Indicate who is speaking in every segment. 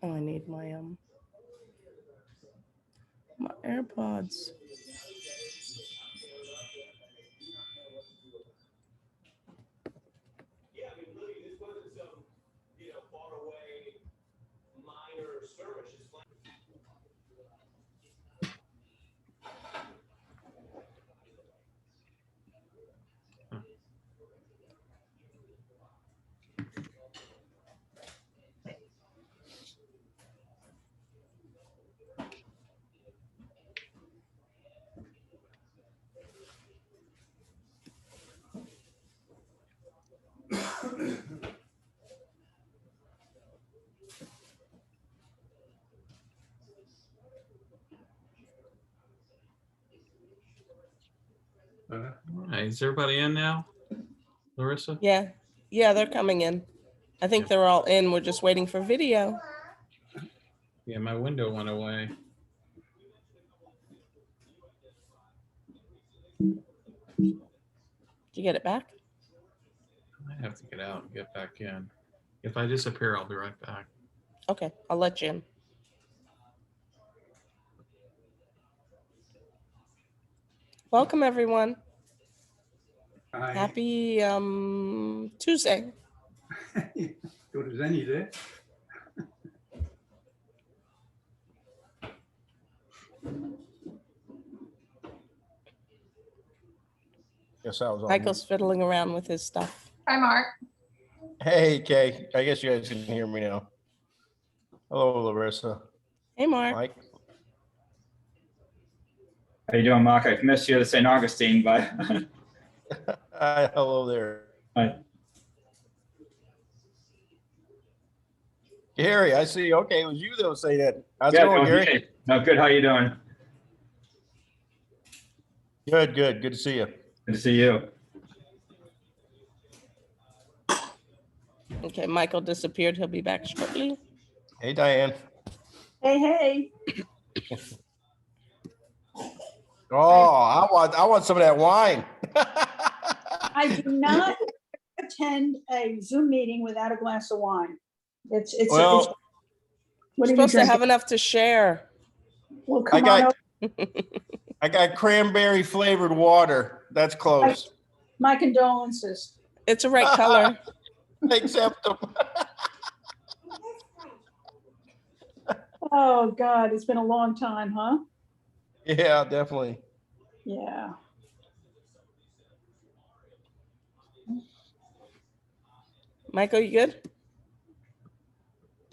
Speaker 1: Oh, I need my AirPods.
Speaker 2: Is everybody in now, Larissa?
Speaker 1: Yeah, they're coming in. I think they're all in. We're just waiting for video.
Speaker 2: Yeah, my window went away.
Speaker 1: Did you get it back?
Speaker 2: I have to get out and get back in. If I disappear, I'll be right back.
Speaker 1: Okay, I'll let you in. Welcome, everyone.
Speaker 3: Hi.
Speaker 1: Happy Tuesday.
Speaker 3: Good as any day.
Speaker 4: Guess I was on
Speaker 1: Michael's fiddling around with his stuff.
Speaker 5: Hi, Mark.
Speaker 4: mute. Hey, Kay. I guess you guys can hear me now. Hello, Larissa.
Speaker 1: Hey, Mark.
Speaker 4: Mike.
Speaker 6: How you doing, Mark? I've missed you to St. Augustine, but
Speaker 4: Hi, hello there.
Speaker 6: Hi.
Speaker 4: Gary, I see. Okay, it was you that was saying that. How's it
Speaker 6: yeah,
Speaker 4: going,
Speaker 6: no,
Speaker 4: Gary?
Speaker 6: hey. No, good. How you doing?
Speaker 4: Good, good. Good to see you.
Speaker 6: Good to see you.
Speaker 1: Okay, Michael disappeared. He'll be back shortly.
Speaker 4: Hey, Diane.
Speaker 5: Hey, hey.
Speaker 4: Oh, I want some of that wine.
Speaker 5: I do not attend a Zoom meeting without a glass of wine. It's
Speaker 4: Well,
Speaker 5: what
Speaker 1: You're
Speaker 5: are you
Speaker 1: supposed to have
Speaker 5: drinking?
Speaker 1: enough to share.
Speaker 5: Well,
Speaker 4: I
Speaker 5: come on
Speaker 4: got
Speaker 5: over.
Speaker 4: I got cranberry flavored water. That's close.
Speaker 5: My condolences.
Speaker 1: It's the right color.
Speaker 4: Accept them.
Speaker 5: Oh, God, it's been a long time, huh?
Speaker 4: Yeah, definitely.
Speaker 5: Yeah.
Speaker 1: Michael, you good?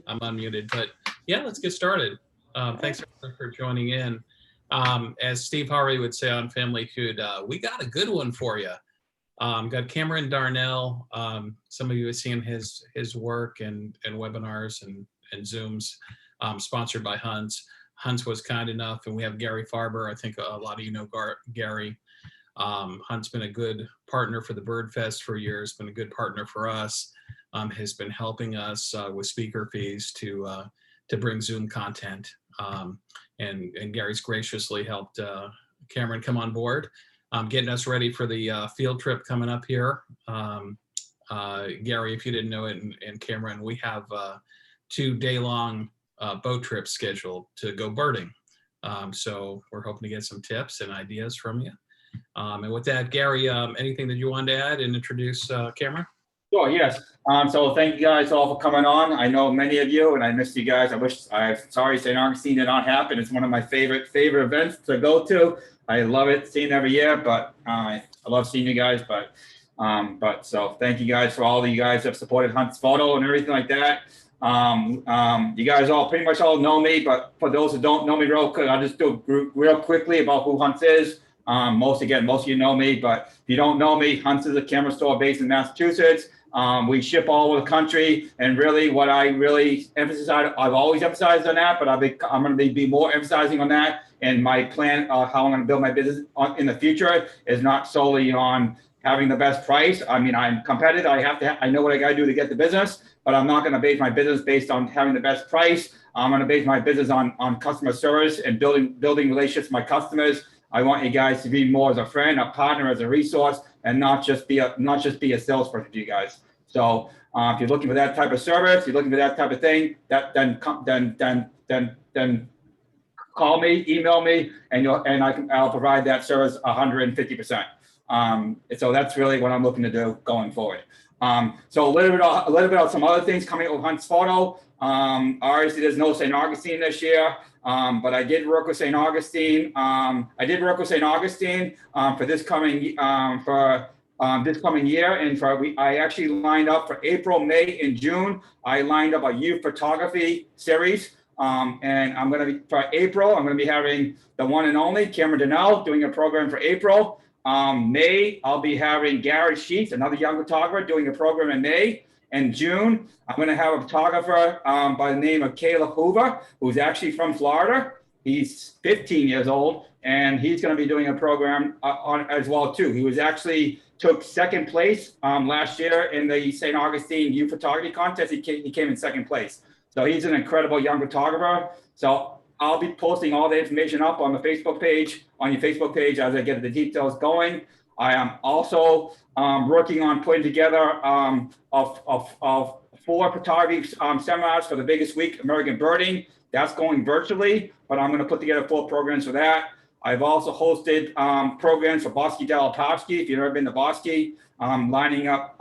Speaker 2: I'm unmuted, but yeah, let's get started. Thanks for joining in. As Steve Harvey would say on Family Feud, we got a good one for you. Got Cameron Darnell. Some of you have seen his work and webinars and Zooms, sponsored by Hunts. Hunts was kind enough, and we have Gary Farber. I think a lot of you know Gary. Hunt's been a good partner for the Bird Fest for years, been a good partner for us, has been helping us with speaker fees to bring Zoom content. And Gary's graciously helped Cameron come on board, getting us ready for the field trip coming up here. Gary, if you didn't know it, and Cameron, we have 2 day-long boat trips scheduled to go birding. So we're hoping to get some tips and ideas from you. And with that, Gary, anything that you wanted to add and introduce Cameron?
Speaker 6: Sure, yes. So thank you guys all for coming on. I know many of you, and I missed you guys. I'm sorry St. Augustine did not happen. It's one of my favorite events to go to. I love it, seeing it every year, but I love seeing you guys. But so thank you guys for all of you guys that have supported Hunt's photo and everything like that. You guys all pretty much all know me, but for those who don't know me real quick, I'll just do real quickly about who Hunt's is. Most of you know me, but if you don't know me, Hunt's is a camera store based in Massachusetts. We ship all over the country, and really what I really emphasize, I've always emphasized on that, but I'm going to be more emphasizing on that. And my plan, how I'm going to build my business in the future, is not solely on having the best price. I mean, I'm competitive. I know what I got to do to get the business, but I'm not going to base my business based on having the best price. I'm going to base my business on customer service and building relationships with my customers. I want you guys to be more as a friend, a partner, as a resource, and not just be a salesperson to you guys. So If you're looking for that type of service, you're looking for that type of thing, then call me, email me, and I'll provide that service 150%. So that's really what I'm looking to do going forward. So a little bit of some other things coming up with Hunt's Photo. Obviously, there's no St. Augustine this year, but I did work with St. Augustine. For this coming year, and I actually lined up for April, May, and June. I lined up a youth photography series. And I'm going to be, for April, I'm going to be having the one and only Cameron Darnell doing a program for April. May, I'll be having Garrett Sheets, another young photographer, doing a program in May. And June, I'm going to have a photographer by the name of Caleb Hoover, who's actually from Florida. He's 15 years old, and he's going to be doing a program on as well too. He was actually took second place last year in the St. Augustine Youth Photography Contest. He came in second place. So he's an incredible young photographer. So I'll be posting all the information up on the Facebook page, on your Facebook page, as I get the details going. I am also working on putting together of 4 photography seminars for the biggest week, American Birding. That's going virtually, but I'm going to put together 4 programs for that. I've also hosted programs for Bosque Delatovsky. If you've never been to Bosque, lining up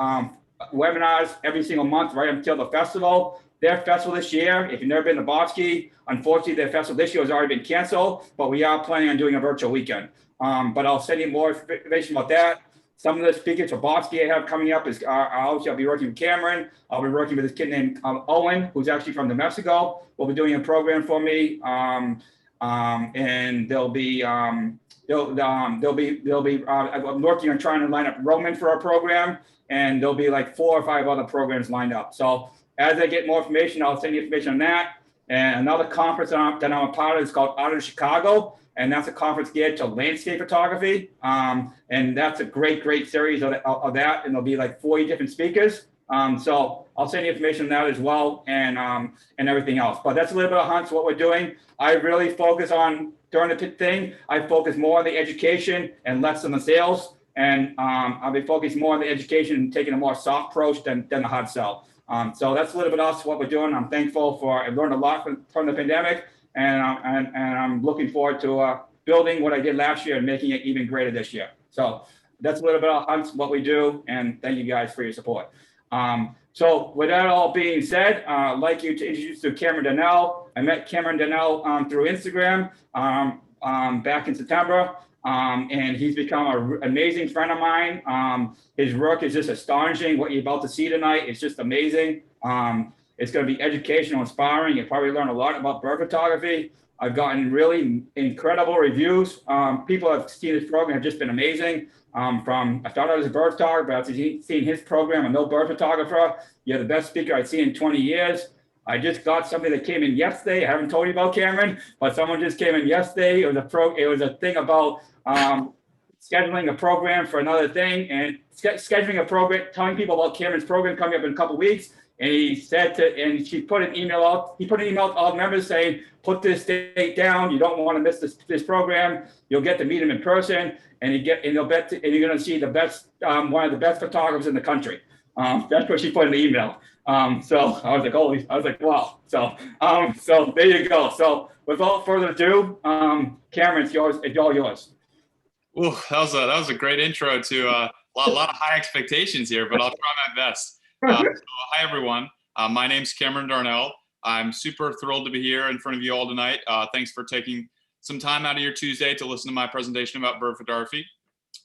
Speaker 6: webinars every single month right until the festival. Their festival this year, if you've never been to Bosque, unfortunately, their festival this year has already been canceled, but we are planning on doing a virtual weekend. But I'll send you more information about that. Some of the speakers for Bosque I have coming up is I'll be working with Cameron. I'll be working with this kid named Owen, who's actually from New Mexico. Will be doing a program for me, and they'll be I'm working on trying to line up Roman for our program, and there'll be like 4 or 5 other programs lined up. So as I get more information, I'll send you information on that. And another conference that I'm a part of is called Out of Chicago. And that's a conference geared to landscape photography. And that's a great series of that. And there'll be like 40 different speakers. So I'll send you information on that as well, and everything else. But that's a little bit of Hunts, what we're doing. I really focus on, during the thing, I focus more on the education and less on the sales. And I'll be focused more on the education and taking a more soft approach than the hard sell. So that's a little bit of us, what we're doing. I'm thankful for, I've learned a lot from the pandemic, and I'm looking forward to building what I did last year and making it even greater this year. So that's a little bit of Hunts, what we do, and thank you guys for your support. So with that all being said, I'd like you to introduce you to Cameron Darnell. I met Cameron Darnell through Instagram back in September. And he's become an amazing friend of mine. His work is just astonishing. What you're about to see tonight is just amazing. It's going to be educational, inspiring. You'll probably learn a lot about bird photography. I've gotten really incredible reviews. People have seen his program have just been amazing. I thought I was a bird photographer, but after seeing his program, I'm no bird photographer. You're the best speaker I've seen in 20 years. I just got something that came in yesterday. I haven't told you about, Cameron, but someone just came in yesterday. It was a thing about scheduling a program for another thing, and scheduling a program, telling people about Cameron's program coming up in a couple of weeks. And he said she put an email out. He put an email to all members saying, "Put this date down. You don't want to miss this program. You'll get to meet him in person, and you're going to see the best, one of the best photographers in the country." That's what she put in the email. So I was like, wow. So there you go. So without further ado, Cameron, it's all yours.
Speaker 7: Ooh, that was a great intro to a lot of high expectations here, but I'll try my best. So, hi everyone. My name's Cameron Darnell. I'm super thrilled to be here in front of you all tonight. Thanks for taking some time out of your Tuesday to listen to my presentation about bird photography.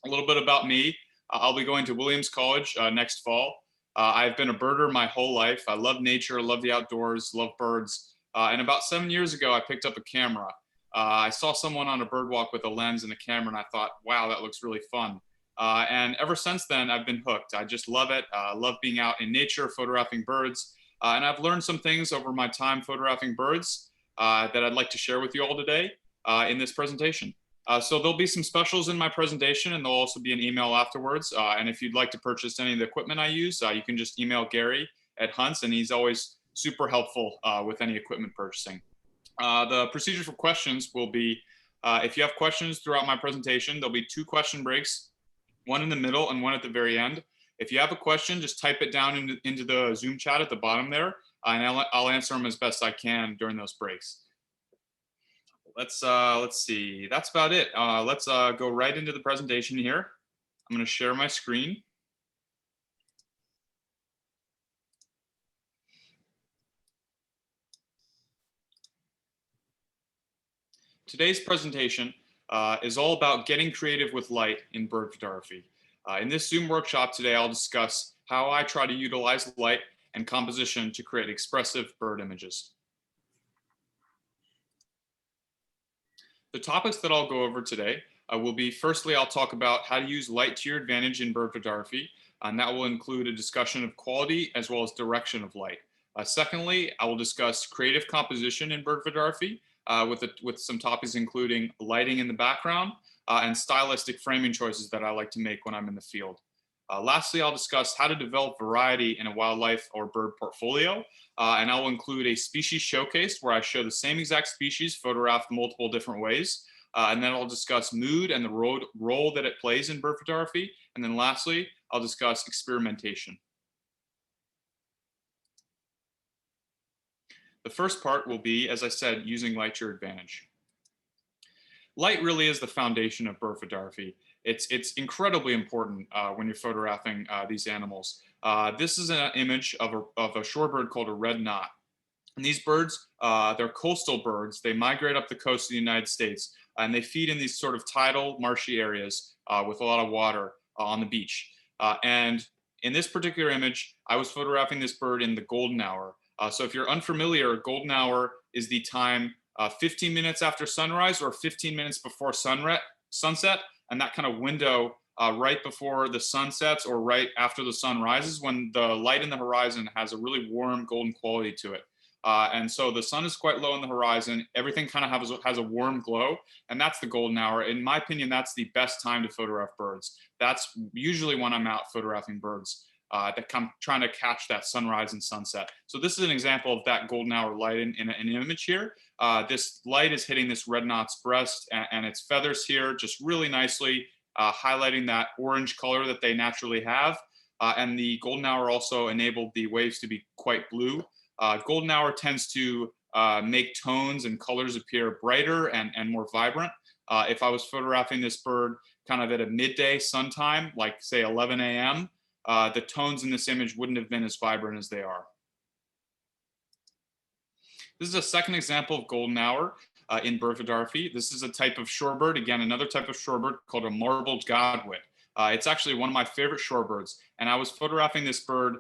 Speaker 7: A little bit about me. I'll be going to Williams College next fall. I've been a birder my whole life. I love nature, love the outdoors, love birds. And about 7 years ago, I picked up a camera. I saw someone on a bird walk with a lens and a camera, and I thought, wow, that looks really fun. And ever since then, I've been hooked. I just love it. Love being out in nature, photographing birds. And I've learned some things over my time photographing birds that I'd like to share with you all today in this presentation. So there'll be some specials in my presentation, and there'll also be an email afterwards. And if you'd like to purchase any of the equipment I use, you can just email Gary at Hunts, and he's always super helpful with any equipment purchasing. The procedure for questions will be, if you have questions throughout my presentation, there'll be 2 question breaks, one in the middle and one at the very end. If you have a question, just type it down into the Zoom chat at the bottom there, and I'll answer them as best I can during those breaks. Let's see, that's about it. Let's go right into the presentation here. I'm going to share my screen. Today's presentation is all about getting creative with light in bird photography. In this Zoom workshop today, I'll discuss how I try to utilize light and composition to create expressive bird images. The topics that I'll go over today will be, firstly, I'll talk about how to use light to your advantage in bird photography, and that will include a discussion of quality as well as direction of light. Secondly, I will discuss creative composition in bird photography with some topics including lighting in the background and stylistic framing choices that I like to make when I'm in the field. Lastly, I'll discuss how to develop variety in a wildlife or bird portfolio, and I will include a species showcase where I show the same exact species photographed multiple different ways. And then I'll discuss mood and the role that it plays in bird photography. And then lastly, I'll discuss experimentation. The first part will be, as I said, using light to your advantage. Light really is the foundation of bird photography. It's incredibly important when you're photographing these animals. This is an image of a shorebird called a red knot. And these birds, they're coastal birds. They migrate up the coast of the United States, and they feed in these sort of tidal, marshy areas with a lot of water on the beach. And in this particular image, I was photographing this bird in the golden hour. So if you're unfamiliar, golden hour is the time 15 minutes after sunrise or 15 minutes before sunset, and that kind of window right before the sun sets or right after the sun rises, when the light in the horizon has a really warm golden quality to it. And so the sun is quite low on the horizon. Everything kind of has a warm glow, and that's the golden hour. In my opinion, that's the best time to photograph birds. That's usually when I'm out photographing birds that come trying to catch that sunrise and sunset. So this is an example of that golden hour light in an image here. This light is hitting this red knot's breast and its feathers here just really nicely, highlighting that orange color that they naturally have. And the golden hour also enabled the waves to be quite blue. Golden hour tends to make tones and colors appear brighter and more vibrant. If I was photographing this bird kind of at a midday sun time, like say 11 a.m., the tones in this image wouldn't have been as vibrant as they are. This is a second example of golden hour in bird photography. This is a type of shorebird, again, another type of shorebird called a marbled godwit. It's actually one of my favorite shorebirds, and I was photographing this bird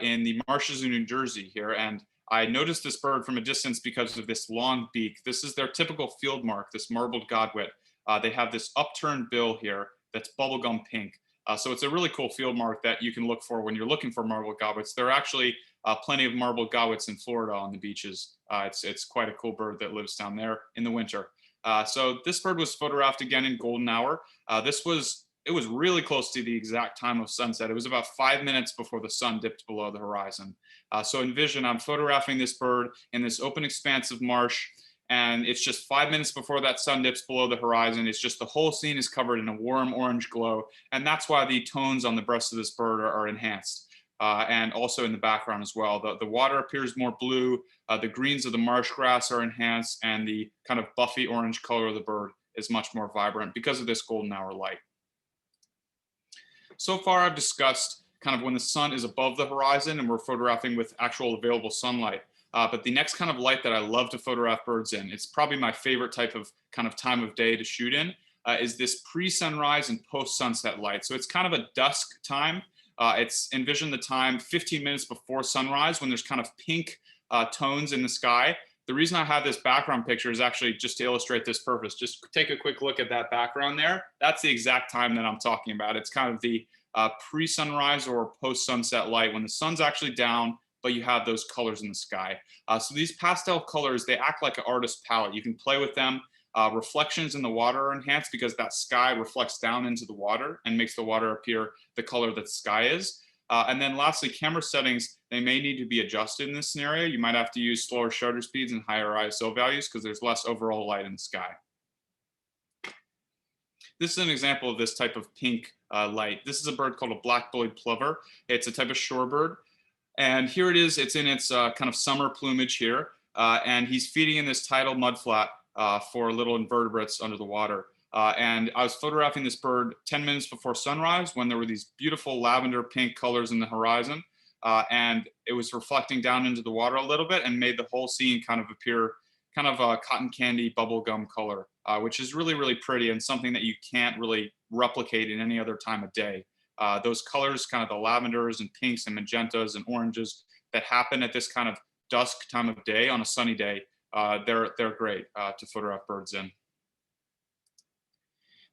Speaker 7: in the marshes of New Jersey here, and I noticed this bird from a distance because of this long beak. This is their typical field mark, this marbled godwit. They have this upturned bill here that's bubblegum pink. So it's a really cool field mark that you can look for when you're looking for marbled godwits. There are actually plenty of marbled godwits in Florida on the beaches. It's quite a cool bird that lives down there in the winter. So this bird was photographed again in golden hour. It was really close to the exact time of sunset. It was about 5 minutes before the sun dipped below the horizon. So envision I'm photographing this bird in this open expanse of marsh, and it's just 5 minutes before that sun dips below the horizon. It's just the whole scene is covered in a warm orange glow, and that's why the tones on the breast of this bird are enhanced. And also in the background as well. The water appears more blue, the greens of the marsh grass are enhanced, and the kind of buffy orange color of the bird is much more vibrant because of this golden hour light. So far, I've discussed kind of when the sun is above the horizon and we're photographing with actual available sunlight. But the next kind of light that I love to photograph birds in, it's probably my favorite type of kind of time of day to shoot in, is this pre-sunrise and post-sunset light. So it's kind of a dusk time. Envision the time 15 minutes before sunrise when there's kind of pink tones in the sky. The reason I have this background picture is actually just to illustrate this purpose. Just take a quick look at that background there. That's the exact time that I'm talking about. It's kind of the pre-sunrise or post-sunset light when the sun's actually down, but you have those colors in the sky. So these pastel colors, they act like an artist's palette. You can play with them. Reflections in the water are enhanced because that sky reflects down into the water and makes the water appear the color that the sky is. And then lastly, camera settings, they may need to be adjusted in this scenario. You might have to use slower shutter speeds and higher ISO values because there's less overall light in the sky. This is an example of this type of pink light. This is a bird called a black-bellied plover. It's a type of shorebird. And here it is. It's in its kind of summer plumage here. And he's feeding in this tidal mudflat for little invertebrates under the water. And I was photographing this bird 10 minutes before sunrise when there were these beautiful lavender pink colors in the horizon. And it was reflecting down into the water a little bit and made the whole scene kind of appear kind of a cotton candy bubblegum color, which is really, really pretty and something that you can't really replicate in any other time of day. Those colors, kind of the lavenders and pinks and magentas and oranges that happen at this kind of dusk time of day on a sunny day, they're great to photograph birds in.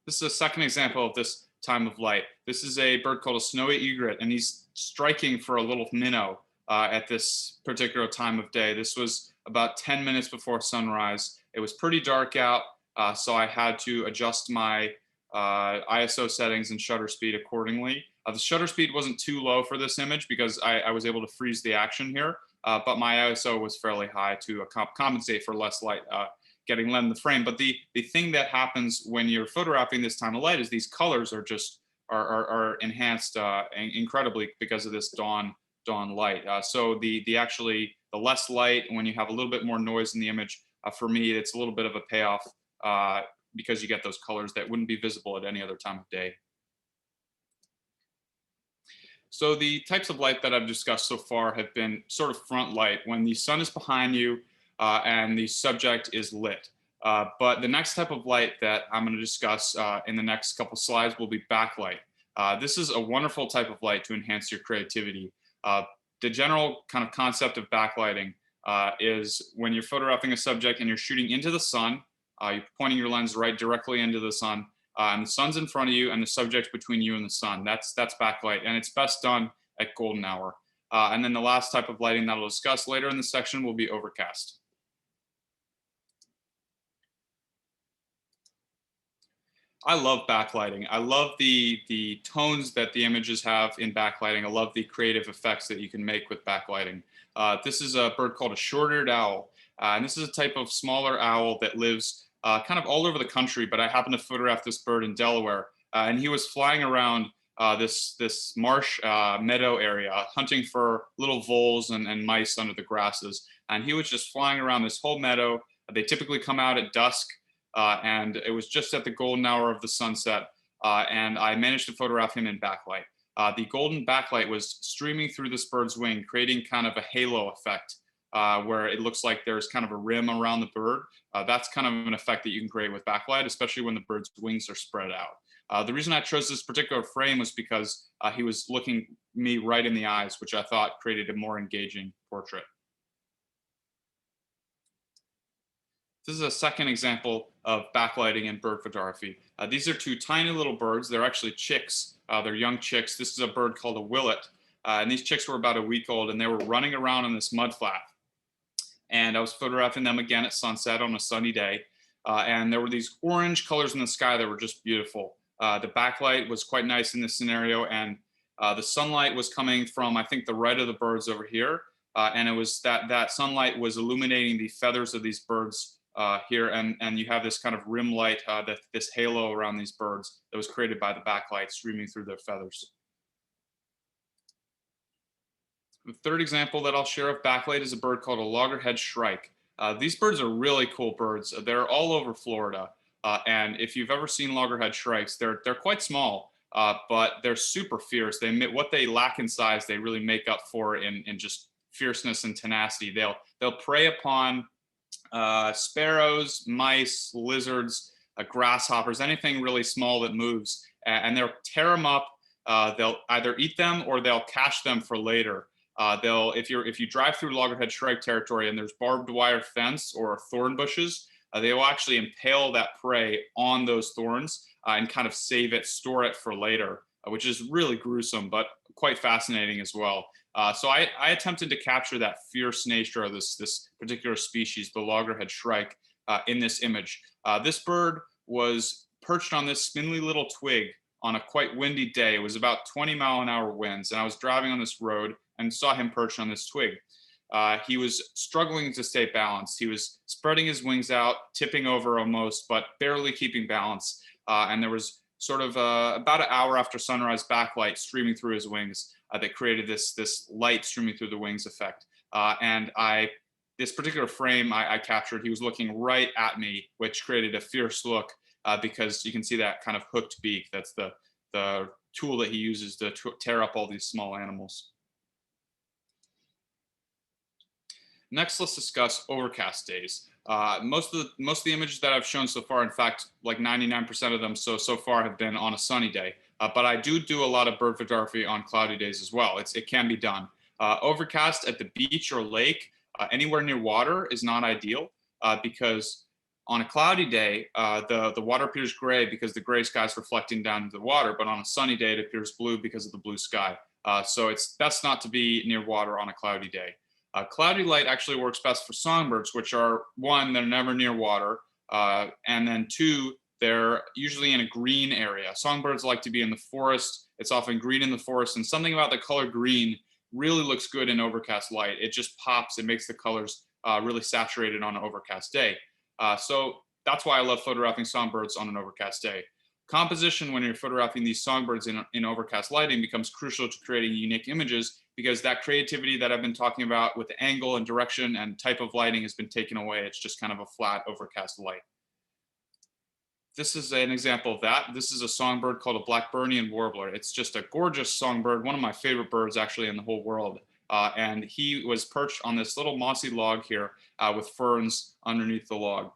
Speaker 7: This is a second example of this time of light. This is a bird called a snowy egret, and he's striking for a little minnow at this particular time of day. This was about 10 minutes before sunrise. It was pretty dark out, so I had to adjust my ISO settings and shutter speed accordingly. The shutter speed wasn't too low for this image because I was able to freeze the action here, but my ISO was fairly high to compensate for less light getting let in the frame. But the thing that happens when you're photographing this time of light is these colors are just are enhanced incredibly because of this dawn light. So the less light, when you have a little bit more noise in the image, for me, it's a little bit of a payoff because you get those colors that wouldn't be visible at any other time of day. So the types of light that I've discussed so far have been sort of front light, when the sun is behind you and the subject is lit. But the next type of light that I'm going to discuss in the next couple slides will be backlight. This is a wonderful type of light to enhance your creativity. The general kind of concept of backlighting is when you're photographing a subject and you're shooting into the sun, you're pointing your lens right directly into the sun, and the sun's in front of you and the subject's between you and the sun. That's backlight, and it's best done at golden hour. And then the last type of lighting that I'll discuss later in the section will be overcast. I love backlighting. I love the tones that the images have in backlighting. I love the creative effects that you can make with backlighting. This is a bird called a short-eared owl. And this is a type of smaller owl that lives kind of all over the country, but I happened to photograph this bird in Delaware. And he was flying around this marsh meadow area, hunting for little voles and mice under the grasses. And he was just flying around this whole meadow. They typically come out at dusk. And it was just at the golden hour of the sunset, and I managed to photograph him in backlight. The golden backlight was streaming through this bird's wing, creating kind of a halo effect where it looks like there's kind of a rim around the bird. That's kind of an effect that you can create with backlight, especially when the bird's wings are spread out. The reason I chose this particular frame was because he was looking me right in the eyes, which I thought created a more engaging portrait. This is a second example of backlighting in bird photography. These are two tiny little birds. They're actually chicks. They're young chicks. This is a bird called a willet. And these chicks were about a week old, and they were running around on this mud flat. And I was photographing them again at sunset on a sunny day. And there were these orange colors in the sky that were just beautiful. The backlight was quite nice in this scenario. And the sunlight was coming from, I think, the right of the birds over here. And it was that sunlight was illuminating the feathers of these birds here, and you have this kind of rim light, this halo around these birds that was created by the backlight streaming through their feathers. The third example that I'll share of backlight is a bird called a loggerhead shrike. These birds are really cool birds. They're all over Florida, and if you've ever seen loggerhead shrikes, they're quite small, but they're super fierce. What they lack in size, they really make up for in just fierceness and tenacity. They'll prey upon sparrows, mice, lizards, grasshoppers, anything really small that moves, and they'll tear them up. They'll either eat them or they'll cache them for later. If you drive through loggerhead shrike territory and there's barbed wire fence or thorn bushes, they will actually impale that prey on those thorns and kind of save it, store it for later, which is really gruesome, but quite fascinating as well. So I attempted to capture that fierce nature of this particular species, the loggerhead shrike, in this image. This bird was perched on this spindly little twig on a quite windy day. It was about 20-mile-an-hour winds, and I was driving on this road and saw him perched on this twig. He was struggling to stay balanced. He was spreading his wings out, tipping over almost, but barely keeping balance. and there was sort of about an hour after sunrise backlight streaming through his wings that created this light streaming through the wings effect. And this particular frame I captured, he was looking right at me, which created a fierce look because you can see that kind of hooked beak. That's the tool that he uses to tear up all these small animals. Next, let's discuss overcast days. Most of the images that I've shown so far, in fact, like 99% of them so far have been on a sunny day. But I do a lot of bird photography on cloudy days as well. It can be done. Overcast at the beach or lake, anywhere near water is not ideal because on a cloudy day, the water appears gray because the gray sky is reflecting down into the water, but on a sunny day, it appears blue because of the blue sky. So it's best not to be near water on a cloudy day. Cloudy light actually works best for songbirds, which are, one, they're never near water, and then two, they're usually in a green area. Songbirds like to be in the forest. It's often green in the forest, and something about the color green really looks good in overcast light. It just pops. It makes the colors really saturated on an overcast day. So that's why I love photographing songbirds on an overcast day. Composition when you're photographing these songbirds in overcast lighting becomes crucial to creating unique images because that creativity that I've been talking about with the angle and direction and type of lighting has been taken away. It's just kind of a flat overcast light. This is an example of that. This is a songbird called a Blackburnian warbler. It's just a gorgeous songbird, one of my favorite birds actually in the whole world. And he was perched on this little mossy log here with ferns underneath the log.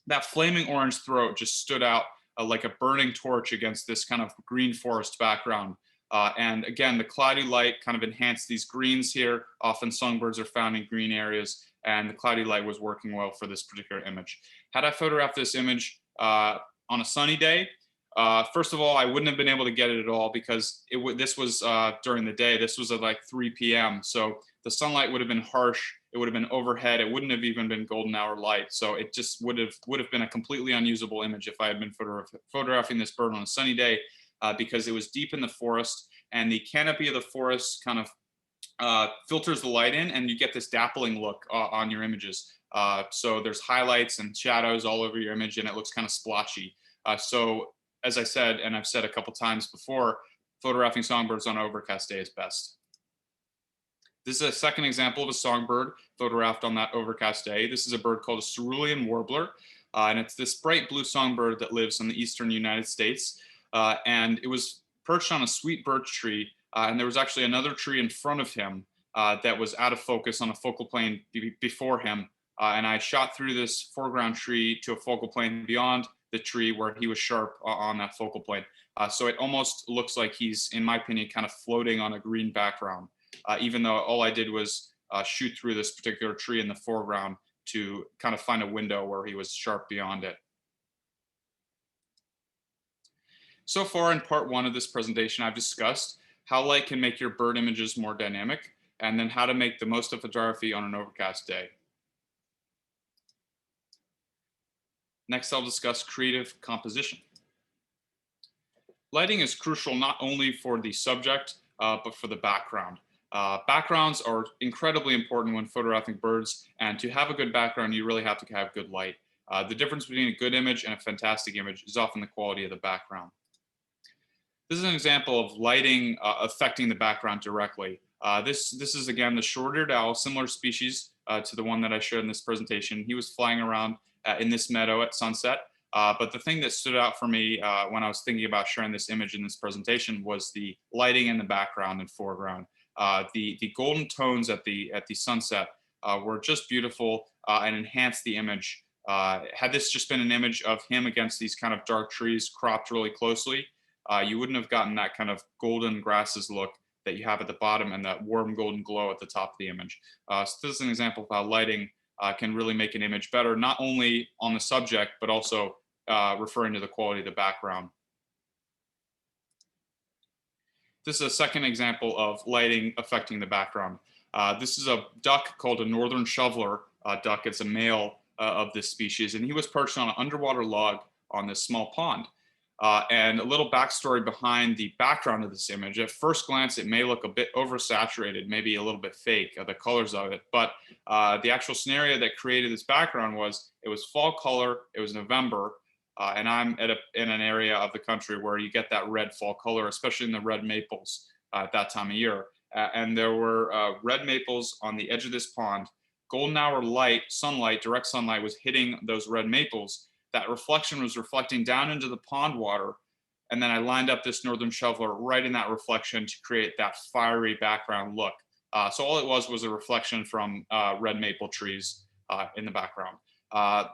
Speaker 7: That flaming orange throat just stood out like a burning torch against this kind of green forest background. And again, the cloudy light kind of enhanced these greens here. Often songbirds are found in green areas, and the cloudy light was working well for this particular image. Had I photographed this image on a sunny day, first of all, I wouldn't have been able to get it at all because this was during the day. This was at like 3 p.m. So the sunlight would have been harsh. It would have been overhead. It wouldn't have even been golden hour light. So it just would have been a completely unusable image if I had been photographing this bird on a sunny day because it was deep in the forest and the canopy of the forest kind of filters the light in and you get this dappling look on your images. So there's highlights and shadows all over your image and it looks kind of splotchy. So as I said, and I've said a couple times before, photographing songbirds on an overcast day is best. This is a second example of a songbird photographed on that overcast day. This is a bird called a cerulean warbler, and it's this bright blue songbird that lives in the eastern United States. And it was perched on a sweet birch tree, and there was actually another tree in front of him that was out of focus on a focal plane before him. And I shot through this foreground tree to a focal plane beyond the tree where he was sharp on that focal plane. So it almost looks like he's, in my opinion, kind of floating on a green background, even though all I did was shoot through this particular tree in the foreground to kind of find a window where he was sharp beyond it. So far in part one of this presentation, I've discussed how light can make your bird images more dynamic, and then how to make the most of photography on an overcast day. Next, I'll discuss creative composition. Lighting is crucial not only for the subject, but for the background. Backgrounds are incredibly important when photographing birds, and to have a good background, you really have to have good light. The difference between a good image and a fantastic image is often the quality of the background. This is an example of lighting affecting the background directly. This is, again, the short-eared owl, similar species to the one that I showed in this presentation. He was flying around in this meadow at sunset. But the thing that stood out for me when I was thinking about sharing this image in this presentation was the lighting in the background and foreground. The golden tones at the sunset were just beautiful and enhanced the image. Had this just been an image of him against these kind of dark trees cropped really closely, you wouldn't have gotten that kind of golden grasses look that you have at the bottom and that warm golden glow at the top of the image. So this is an example of how lighting can really make an image better, not only on the subject, but also referring to the quality of the background. This is a second example of lighting affecting the background. This is a duck called a northern shoveler duck. It's a male of this species, and he was perched on an underwater log on this small pond. And a little backstory behind the background of this image. At first glance, it may look a bit oversaturated, maybe a little bit fake, the colors of it. But the actual scenario that created this background was, it was fall color, it was November, And I'm in an area of the country where you get that red fall color, especially in the red maples at that time of year. And there were red maples on the edge of this pond. Golden hour light, sunlight, direct sunlight was hitting those red maples. That reflection was reflecting down into the pond water. And then I lined up this northern shoveler right in that reflection to create that fiery background look. So all it was a reflection from red maple trees in the background.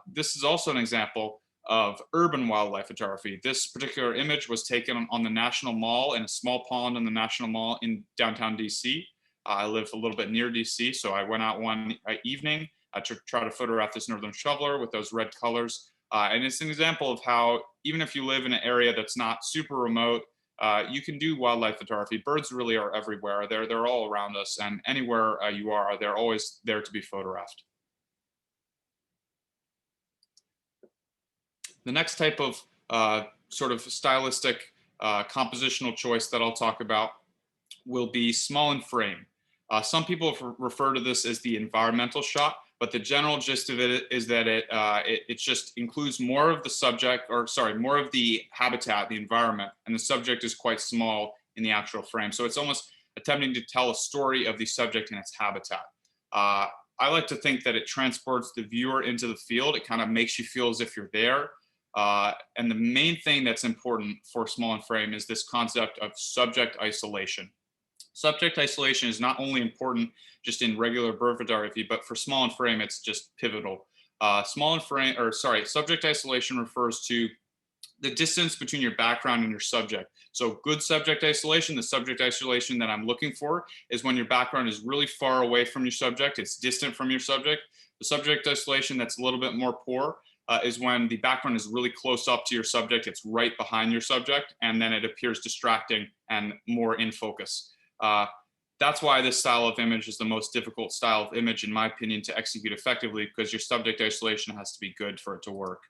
Speaker 7: This is also an example of urban wildlife photography. This particular image was taken on the National Mall, in a small pond in the National Mall in downtown DC. I live a little bit near DC, so I went out one evening to try to photograph this northern shoveler with those red colors. And it's an example of how, even if you live in an area that's not super remote, you can do wildlife photography. Birds really are everywhere. They're all around us, and anywhere you are, they're always there to be photographed. The next type of sort of stylistic compositional choice that I'll talk about will be small in frame. Some people refer to this as the environmental shot, but the general gist of it is that it just includes more of the subject, or sorry, more of the habitat, the environment, and the subject is quite small in the actual frame. So it's almost attempting to tell a story of the subject and its habitat. I like to think that it transports the viewer into the field. It kind of makes you feel as if you're there. And the main thing that's important for small in frame is this concept of subject isolation. Subject isolation is not only important just in regular bird photography, but for small in frame, it's just pivotal. Subject isolation refers to the distance between your background and your subject. So good subject isolation, the subject isolation that I'm looking for is when your background is really far away from your subject, it's distant from your subject. The subject isolation that's a little bit more poor is when the background is really close up to your subject, it's right behind your subject, and then it appears distracting and more in focus. That's why this style of image is the most difficult style of image, in my opinion, to execute effectively, because your subject isolation has to be good for it to work.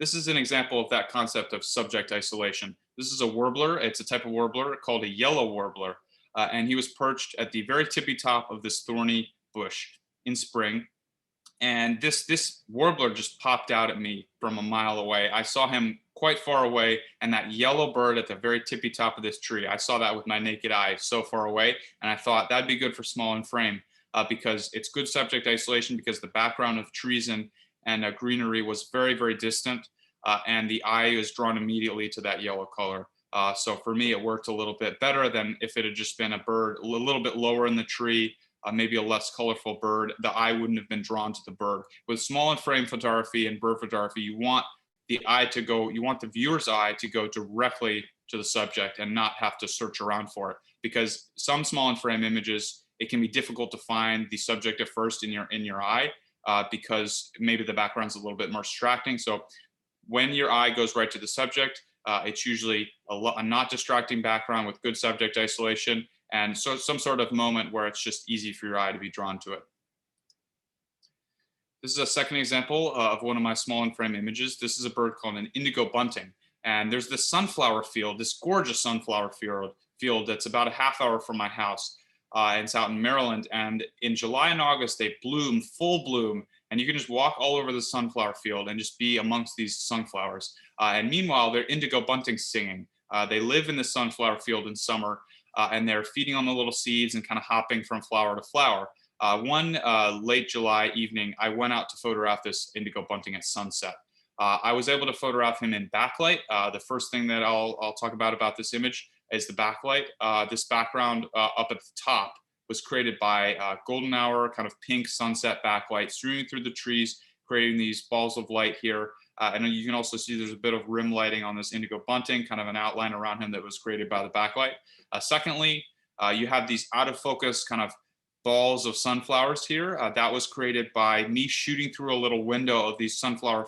Speaker 7: This is an example of that concept of subject isolation. This is a warbler. It's a type of warbler called a yellow warbler. And he was perched at the very tippy top of this thorny bush in spring. And this warbler just popped out at me from a mile away. I saw him quite far away, and that yellow bird at the very tippy top of this tree, I saw that with my naked eye so far away, and I thought that'd be good for small in frame because it's good subject isolation, because the background of trees and greenery was very, very distant, and the eye is drawn immediately to that yellow color. So for me, it worked a little bit better than if it had just been a bird a little bit lower in the tree, maybe a less colorful bird. The eye wouldn't have been drawn to the bird. With small in frame photography and bird photography, you want the viewer's eye to go directly to the subject and not have to search around for it. Because some small in frame images, it can be difficult to find the subject at first in your eye because maybe the background's a little bit more distracting. So when your eye goes right to the subject, it's usually a not distracting background with good subject isolation, and so some sort of moment where it's just easy for your eye to be drawn to it. This is a second example of one of my small in frame images. This is a bird called an indigo bunting. And there's this sunflower field, this gorgeous sunflower field that's about a half hour from my house. And it's out in Maryland. And in July and August, they bloom, full bloom. And you can just walk all over the sunflower field and just be amongst these sunflowers. And meanwhile, they're indigo buntings singing. They live in the sunflower field in summer, and they're feeding on the little seeds and kind of hopping from flower to flower. One late July evening, I went out to photograph this indigo bunting at sunset. I was able to photograph him in backlight. The first thing that I'll talk about this image is the backlight. This background up at the top was created by golden hour, kind of pink sunset backlight streaming through the trees, creating these balls of light here. And you can also see there's a bit of rim lighting on this indigo bunting, kind of an outline around him that was created by the backlight. Secondly, you have these out of focus kind of balls of sunflowers here. That was created by me shooting through a little window of these sunflower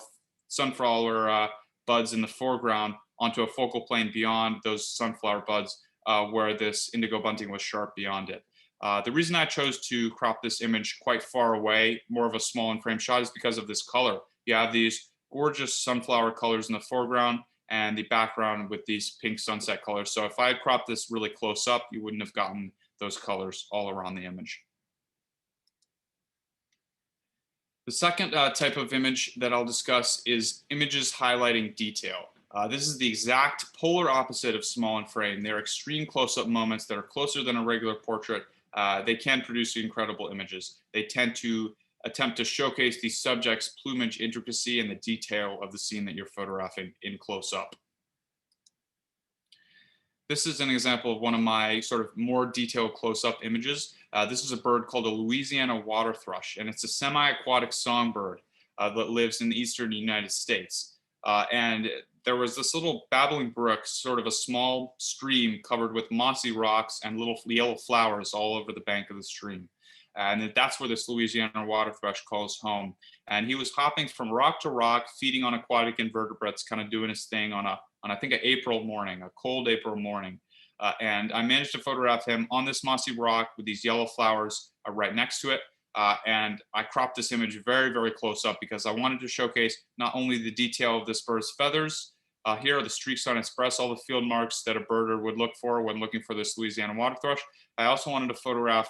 Speaker 7: buds in the foreground onto a focal plane beyond those sunflower buds where this indigo bunting was sharp beyond it. The reason I chose to crop this image quite far away, more of a small in frame shot, is because of this color. You have these gorgeous sunflower colors in the foreground and the background with these pink sunset colors. So if I had cropped this really close up, you wouldn't have gotten those colors all around the image. The second type of image that I'll discuss is images highlighting detail. This is the exact polar opposite of small and frame. They're extreme close-up moments that are closer than a regular portrait. They can produce incredible images. They tend to attempt to showcase the subject's plumage intricacy and the detail of the scene that you're photographing in close-up. This is an example of one of my sort of more detailed close-up images. This is a bird called a Louisiana water thrush, and it's a semi-aquatic songbird that lives in the eastern United States. And there was this little babbling brook, sort of a small stream covered with mossy rocks and little yellow flowers all over the bank of the stream. And that's where this Louisiana water thrush calls home. And he was hopping from rock to rock, feeding on aquatic invertebrates, kind of doing his thing on I think an April morning, a cold April morning. And I managed to photograph him on this mossy rock with these yellow flowers right next to it. And I cropped this image very, very close up because I wanted to showcase not only the detail of this bird's feathers, here are the streaks on its breast, all the field marks that a birder would look for when looking for this Louisiana water thrush. I also wanted to photograph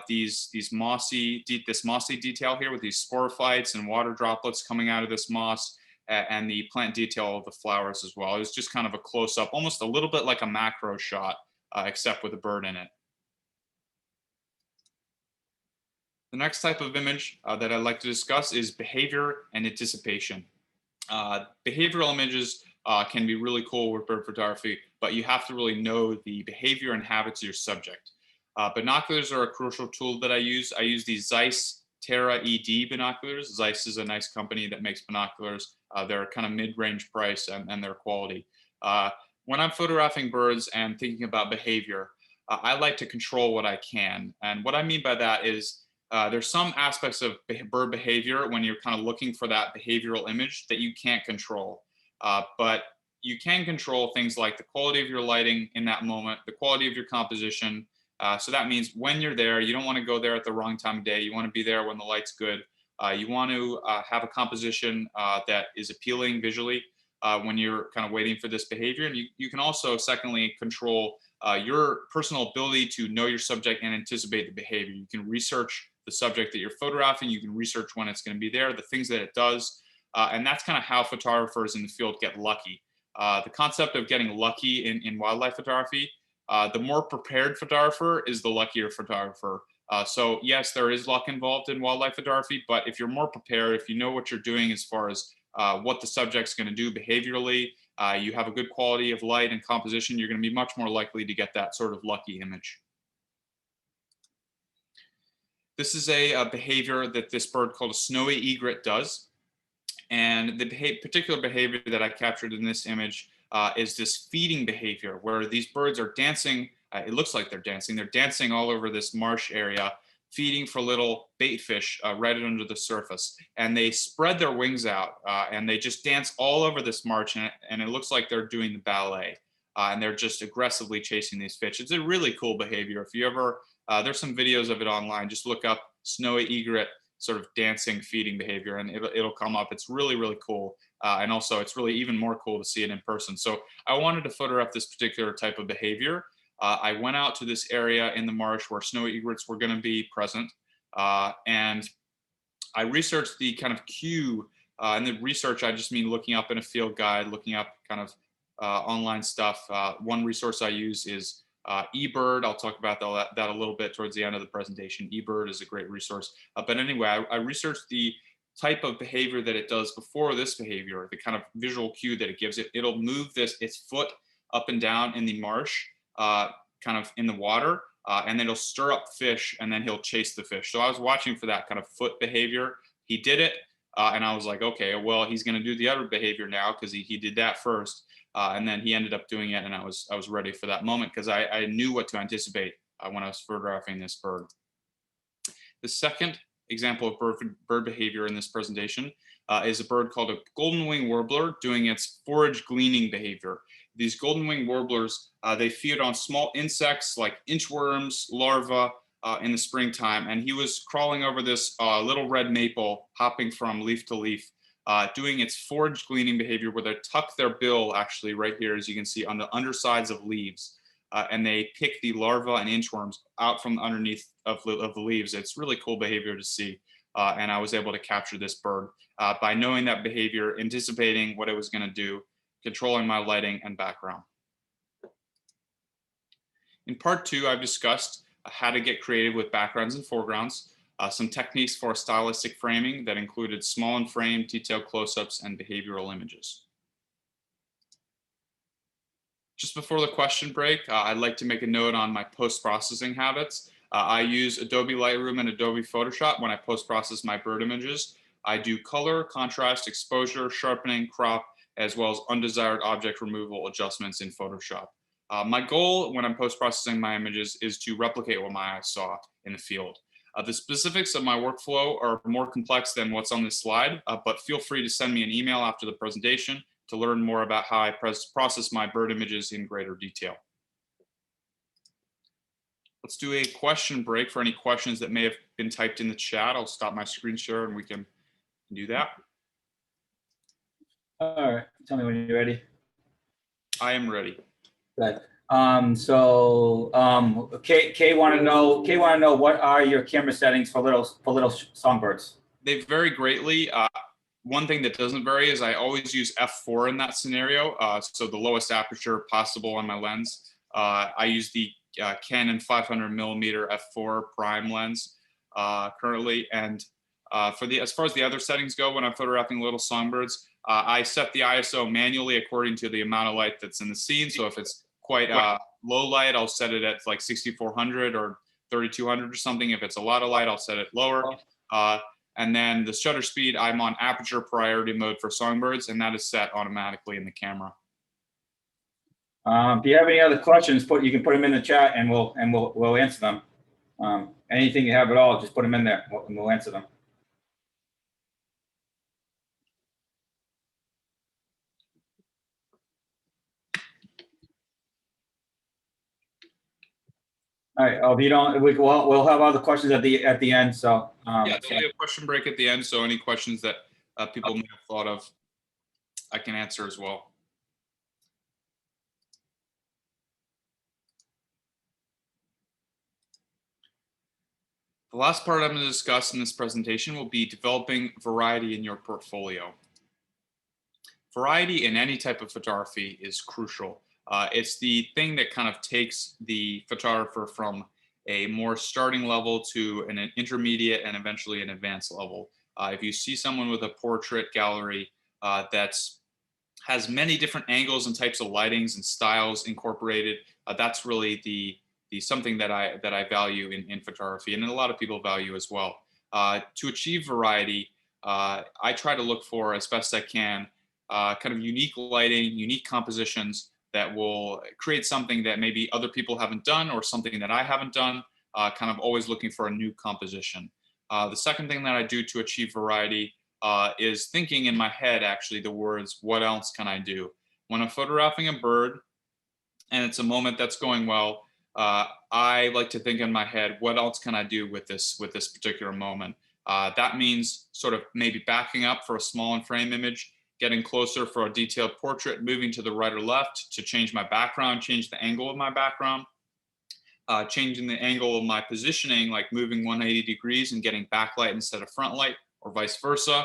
Speaker 7: this mossy detail here with these sporophytes and water droplets coming out of this moss, and the plant detail of the flowers as well. It was just kind of a close up, almost a little bit like a macro shot, except with a bird in it. The next type of image that I'd like to discuss is behavior and anticipation. Behavioral images can be really cool with bird photography, but you have to really know the behavior and habits of your subject. Binoculars are a crucial tool that I use. I use these Zeiss Terra ED binoculars. Zeiss is a nice company that makes binoculars. They're kind of mid-range price and their quality. When I'm photographing birds and thinking about behavior, I like to control what I can. And what I mean by that is there's some aspects of bird behavior when you're kind of looking for that behavioral image that you can't control. But you can control things like the quality of your lighting in that moment, the quality of your composition. So that means when you're there, you don't want to go there at the wrong time of day. You want to be there when the light's good. You want to have a composition that is appealing visually when you're kind of waiting for this behavior. And you can also, secondly, control your personal ability to know your subject and anticipate the behavior. You can research the subject that you're photographing. You can research when it's going to be there, the things that it does. And that's kind of how photographers in the field get lucky. The concept of getting lucky in wildlife photography, the more prepared photographer is the luckier photographer. So yes, there is luck involved in wildlife photography, but if you're more prepared, if you know what you're doing as far as what the subject's going to do behaviorally, you have a good quality of light and composition, you're going to be much more likely to get that sort of lucky image. This is a behavior that this bird called a snowy egret does. And the particular behavior that I captured in this image is this feeding behavior where these birds are dancing. It looks like they're dancing. They're dancing all over this marsh area, feeding for little bait fish right under the surface. And they spread their wings out and they just dance all over this marsh. And it looks like they're doing the ballet. And they're just aggressively chasing these fish. It's a really cool behavior. If you ever, there's some videos of it online. Just look up snowy egret sort of dancing feeding behavior and it'll come up. It's really, really cool. And also it's really even more cool to see it in person. So I wanted to photograph this particular type of behavior. I went out to this area in the marsh where snowy egrets were going to be present. And I researched the kind of cue, and the research, I just mean looking up in a field guide, looking up kind of online stuff. One resource I use is eBird. I'll talk about that a little bit towards the end of the presentation. eBird is a great resource. But anyway, I researched the type of behavior that it does before this behavior, the kind of visual cue that it gives it. It'll move its foot up and down in the marsh, kind of in the water, and then it'll stir up fish and then he'll chase the fish. So I was watching for that kind of foot behavior. He did it. And I was like, okay, well, he's going to do the other behavior now because he did that first. And then he ended up doing it, and I was ready for that moment because I knew what to anticipate when I was photographing this bird. The second example of bird behavior in this presentation is a bird called a golden wing warbler doing its forage gleaning behavior. These golden wing warblers, they feed on small insects like inchworms, larvae in the springtime, and he was crawling over this little red maple, hopping from leaf to leaf, doing its forage gleaning behavior where they tuck their bill actually right here, as you can see, on the undersides of leaves. And they pick the larvae and inchworms out from underneath of the leaves. It's really cool behavior to see. and I was able to capture this bird by knowing that behavior, anticipating what it was going to do, controlling my lighting and background. In part 2, I've discussed how to get creative with backgrounds and foregrounds, some techniques for stylistic framing that included small and frame, detailed close-ups, and behavioral images. Just before the question break, I'd like to make a note on my post-processing habits. I use Adobe Lightroom and Adobe Photoshop when I post-process my bird images. I do color, contrast, exposure, sharpening, crop, as well as undesired object removal adjustments in Photoshop. My goal when I'm post-processing my images is to replicate what my eyes saw in the field. The specifics of my workflow are more complex than what's on this slide, but feel free to send me an email after the presentation to learn more about how I process my bird images in greater detail. Let's do a question break for any questions that may have been typed in the chat. I'll stop my screen share and we can do that.
Speaker 6: All right, tell me when you're ready.
Speaker 7: I am ready.
Speaker 6: Good. Kay want to know what are your camera settings for little songbirds?
Speaker 7: They vary greatly. One thing that doesn't vary is I always use f4 in that scenario. So the lowest aperture possible on my lens. I use the Canon 500mm f4 prime lens currently. And as far as the other settings go, when I'm photographing little songbirds, I set the ISO manually according to the amount of light that's in the scene. So if it's quite low light, I'll set it at like 6400 or 3200 or something. If it's a lot of light, I'll set it lower. And then the shutter speed, I'm on aperture priority mode for songbirds, and that is set automatically in the camera.
Speaker 6: If you have any other questions, you can put them in the chat, and we'll answer them. Anything you have at all, just put them in there, and we'll answer them. All right. If you don't, we'll have other questions at the end. So
Speaker 7: yeah, there'll be a question break at the end. So any questions that people may have thought of, I can answer as well. The last part I'm going to discuss in this presentation will be developing variety in your portfolio. Variety in any type of photography is crucial. It's the thing that kind of takes the photographer from a more starting level to an intermediate and eventually an advanced level. If you see someone with a portrait gallery that has many different angles and types of lightings and styles incorporated, that's really the something that I value in photography, and a lot of people value as well. To achieve variety, I try to look for, as best I can, kind of unique lighting, unique compositions that will create something that maybe other people haven't done or something that I haven't done, kind of always looking for a new composition. The second thing that I do to achieve variety is thinking in my head, actually, the words, what else can I do? When I'm photographing a bird and it's a moment that's going well, I like to think in my head, what else can I do with this particular moment? That means sort of maybe backing up for a small and frame image, getting closer for a detailed portrait, moving to the right or left to change my background, change the angle of my background, changing the angle of my positioning, like moving 180 degrees and getting backlight instead of front light, or vice versa,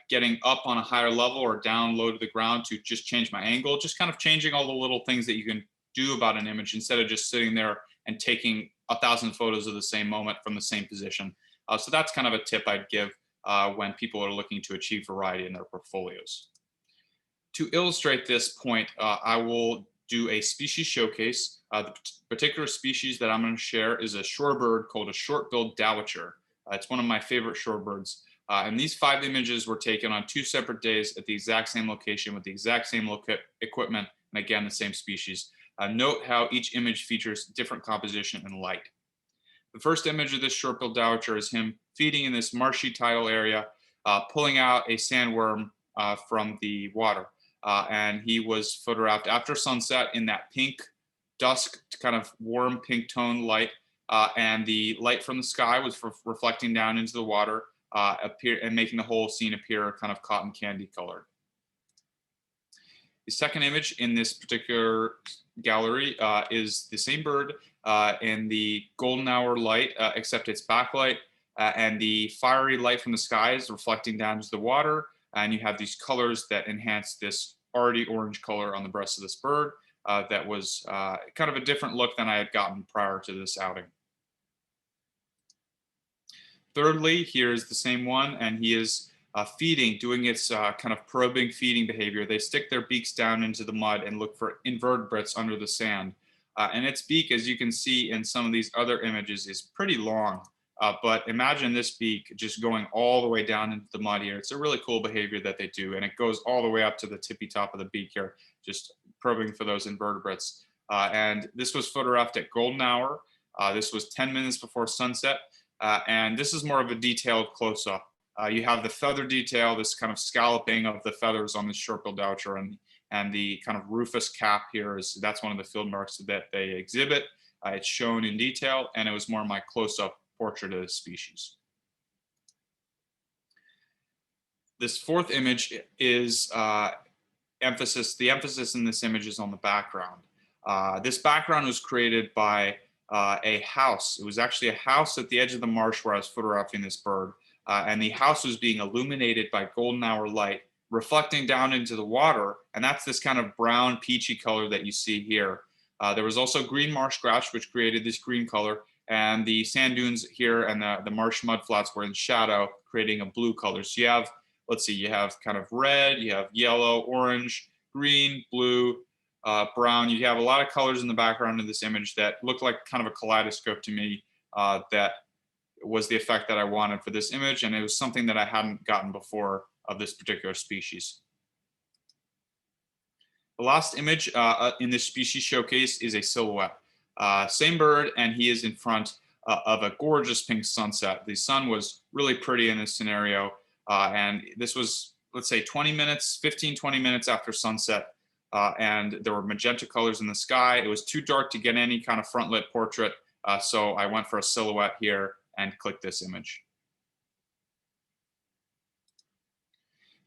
Speaker 7: getting up on a higher level or down low to the ground to just change my angle, just kind of changing all the little things that you can do about an image instead of just sitting there and taking 1,000 photos of the same moment from the same position. So that's kind of a tip I'd give when people are looking to achieve variety in their portfolios. To illustrate this point, I will do a species showcase. The particular species that I'm going to share is a shorebird called a short-billed dowitcher. It's one of my favorite shorebirds. And these 5 images were taken on 2 separate days at the exact same location with the exact same equipment, and again, the same species. Note how each image features different composition and light. The first image of this short-billed dowitcher is him feeding in this marshy tidal area, pulling out a sandworm from the water. And he was photographed after sunset in that pink, dusk, kind of warm pink tone light. And the light from the sky was reflecting down into the water and making the whole scene appear kind of cotton candy colored. The second image in this particular gallery is the same bird in the golden hour light, except it's backlight. and the fiery light from the sky is reflecting down to the water, and you have these colors that enhance this already orange color on the breast of this bird. That was kind of a different look than I had gotten prior to this outing. Thirdly, here is the same one, and he is feeding, doing its kind of probing feeding behavior. They stick their beaks down into the mud and look for invertebrates under the sand. And its beak, as you can see in some of these other images, is pretty long. But imagine this beak just going all the way down into the mud here. It's a really cool behavior that they do, and it goes all the way up to the tippy top of the beak here, just probing for those invertebrates. And this was photographed at golden hour. This was 10 minutes before sunset. And this is more of a detailed close-up. You have the feather detail, this kind of scalloping of the feathers on the short-billed dowitcher, and the kind of rufous cap here that's one of the field marks that they exhibit. It's shown in detail, and it was more my close-up portrait of this species. This fourth image is the emphasis in this image is on the background. This background was created by a house. It was actually a house at the edge of the marsh where I was photographing this bird. And the house was being illuminated by golden hour light, reflecting down into the water. And that's this kind of brown peachy color that you see here. There was also green marsh grass, which created this green color. And the sand dunes here and the marsh mudflats were in shadow, creating a blue color. So you have, let's see, you have kind of red, you have yellow, orange, green, blue, brown. You have a lot of colors in the background of this image that look like kind of a kaleidoscope to me. That was the effect that I wanted for this image, and it was something that I hadn't gotten before of this particular species. The last image in this species showcase is a silhouette. Same bird, and he is in front of a gorgeous pink sunset. The sun was really pretty in this scenario, and this was, let's say, 20 minutes after sunset. And there were magenta colors in the sky. It was too dark to get any kind of front lit portrait. So I went for a silhouette here and clicked this image.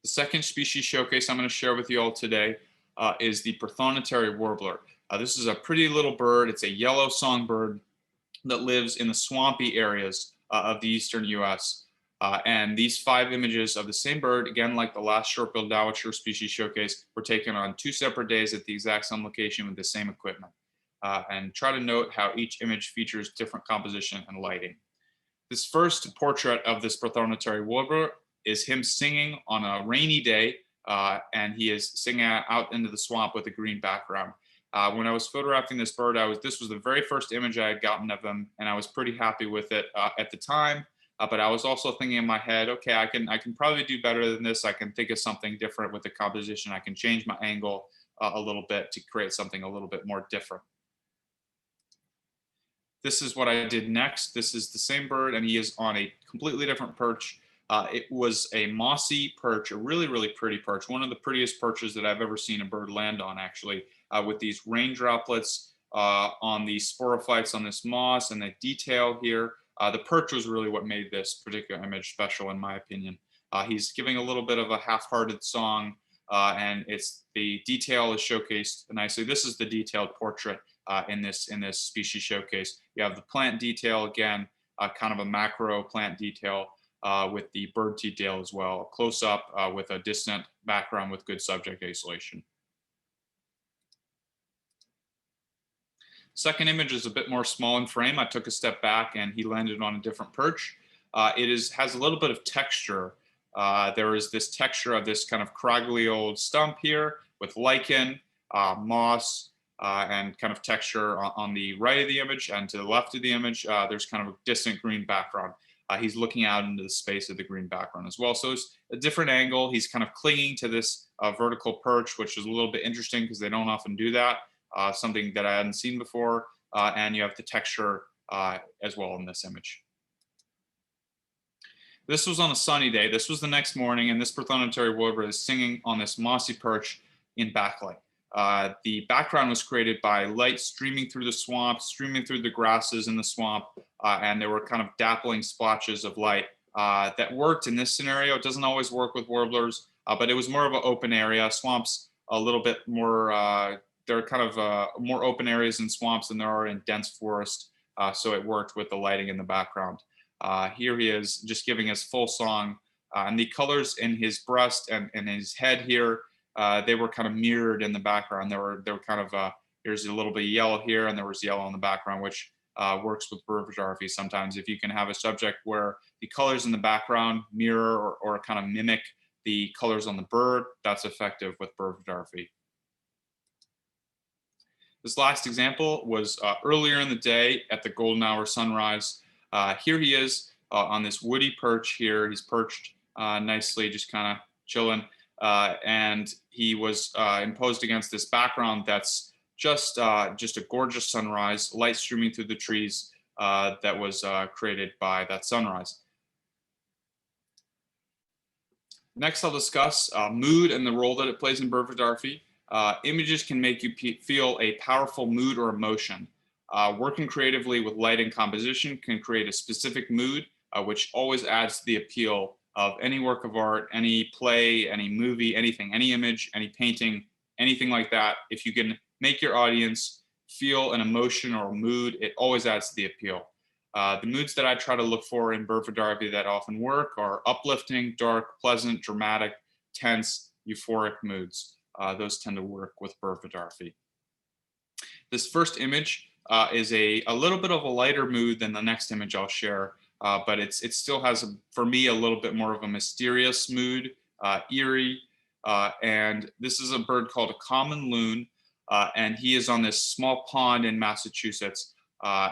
Speaker 7: The second species showcase I'm going to share with you all today is the prothonotary warbler. This is a pretty little bird. It's a yellow songbird that lives in the swampy areas of the eastern US. And these 5 images of the same bird, again, like the last short-billed dowitcher species showcase, were taken on 2 separate days at the exact same location with the same equipment. And try to note how each image features different composition and lighting. This first portrait of this prothonotary warbler is him singing on a rainy day, and he is singing out into the swamp with a green background. When I was photographing this bird, this was the very first image I had gotten of him, and I was pretty happy with it at the time. But I was also thinking in my head, okay, I can probably do better than this. I can think of something different with the composition. I can change my angle a little bit to create something a little bit more different. This is what I did next. This is the same bird, and he is on a completely different perch. It was a mossy perch, a really, really pretty perch, one of the prettiest perches that I've ever seen a bird land on, actually, with these rain droplets on the sporophytes on this moss and the detail here. The perch was really what made this particular image special, in my opinion. He's giving a little bit of a half-hearted song, and the detail is showcased nicely. This is the detailed portrait in this species showcase. You have the plant detail again, kind of a macro plant detail with the bird detail as well, close up with a distant background with good subject isolation. Second image is a bit more small in frame. I took a step back and he landed on a different perch. It has a little bit of texture. There is this texture of this kind of craggly old stump here with lichen, moss, and kind of texture on the right of the image, and to the left of the image, there's kind of a distant green background. He's looking out into the space of the green background as well. So it's a different angle. He's kind of clinging to this vertical perch, which is a little bit interesting because they don't often do that. Something that I hadn't seen before. And you have the texture as well in this image. This was on a sunny day. This was the next morning, and this prothonotary warbler is singing on this mossy perch in backlight. The background was created by light streaming through the swamp, streaming through the grasses in the swamp, and there were kind of dappling splotches of light that worked in this scenario. It doesn't always work with warblers, but it was more of an open area. Swamps a little bit more, there are kind of more open areas in swamps than there are in dense forest, so it worked with the lighting in the background. Here he is just giving us full song. And the colors in his breast and his head here, they were kind of mirrored in the background. They were kind of, here's a little bit of yellow here, and there was yellow in the background, which works with bird photography sometimes. If you can have a subject where the colors in the background mirror or kind of mimic the colors on the bird, that's effective with bird photography. This last example was earlier in the day at the golden hour sunrise. Here he is on this woody perch here. He's perched nicely, just kind of chilling. And he was imposed against this background that's just a gorgeous sunrise, light streaming through the trees that was created by that sunrise. Next, I'll discuss mood and the role that it plays in bird photography. Images can make you feel a powerful mood or emotion. Working creatively with light and composition can create a specific mood, which always adds to the appeal of any work of art, any play, any movie, anything, any image, any painting, anything like that. If you can make your audience feel an emotion or a mood, it always adds to the appeal. The moods that I try to look for in bird photography that often work are uplifting, dark, pleasant, dramatic, tense, euphoric moods. Those tend to work with bird photography. This first image is a little bit of a lighter mood than the next image I'll share, but it still has, for me, a little bit more of a mysterious mood, eerie. And this is a bird called a common loon, and he is on this small pond in Massachusetts.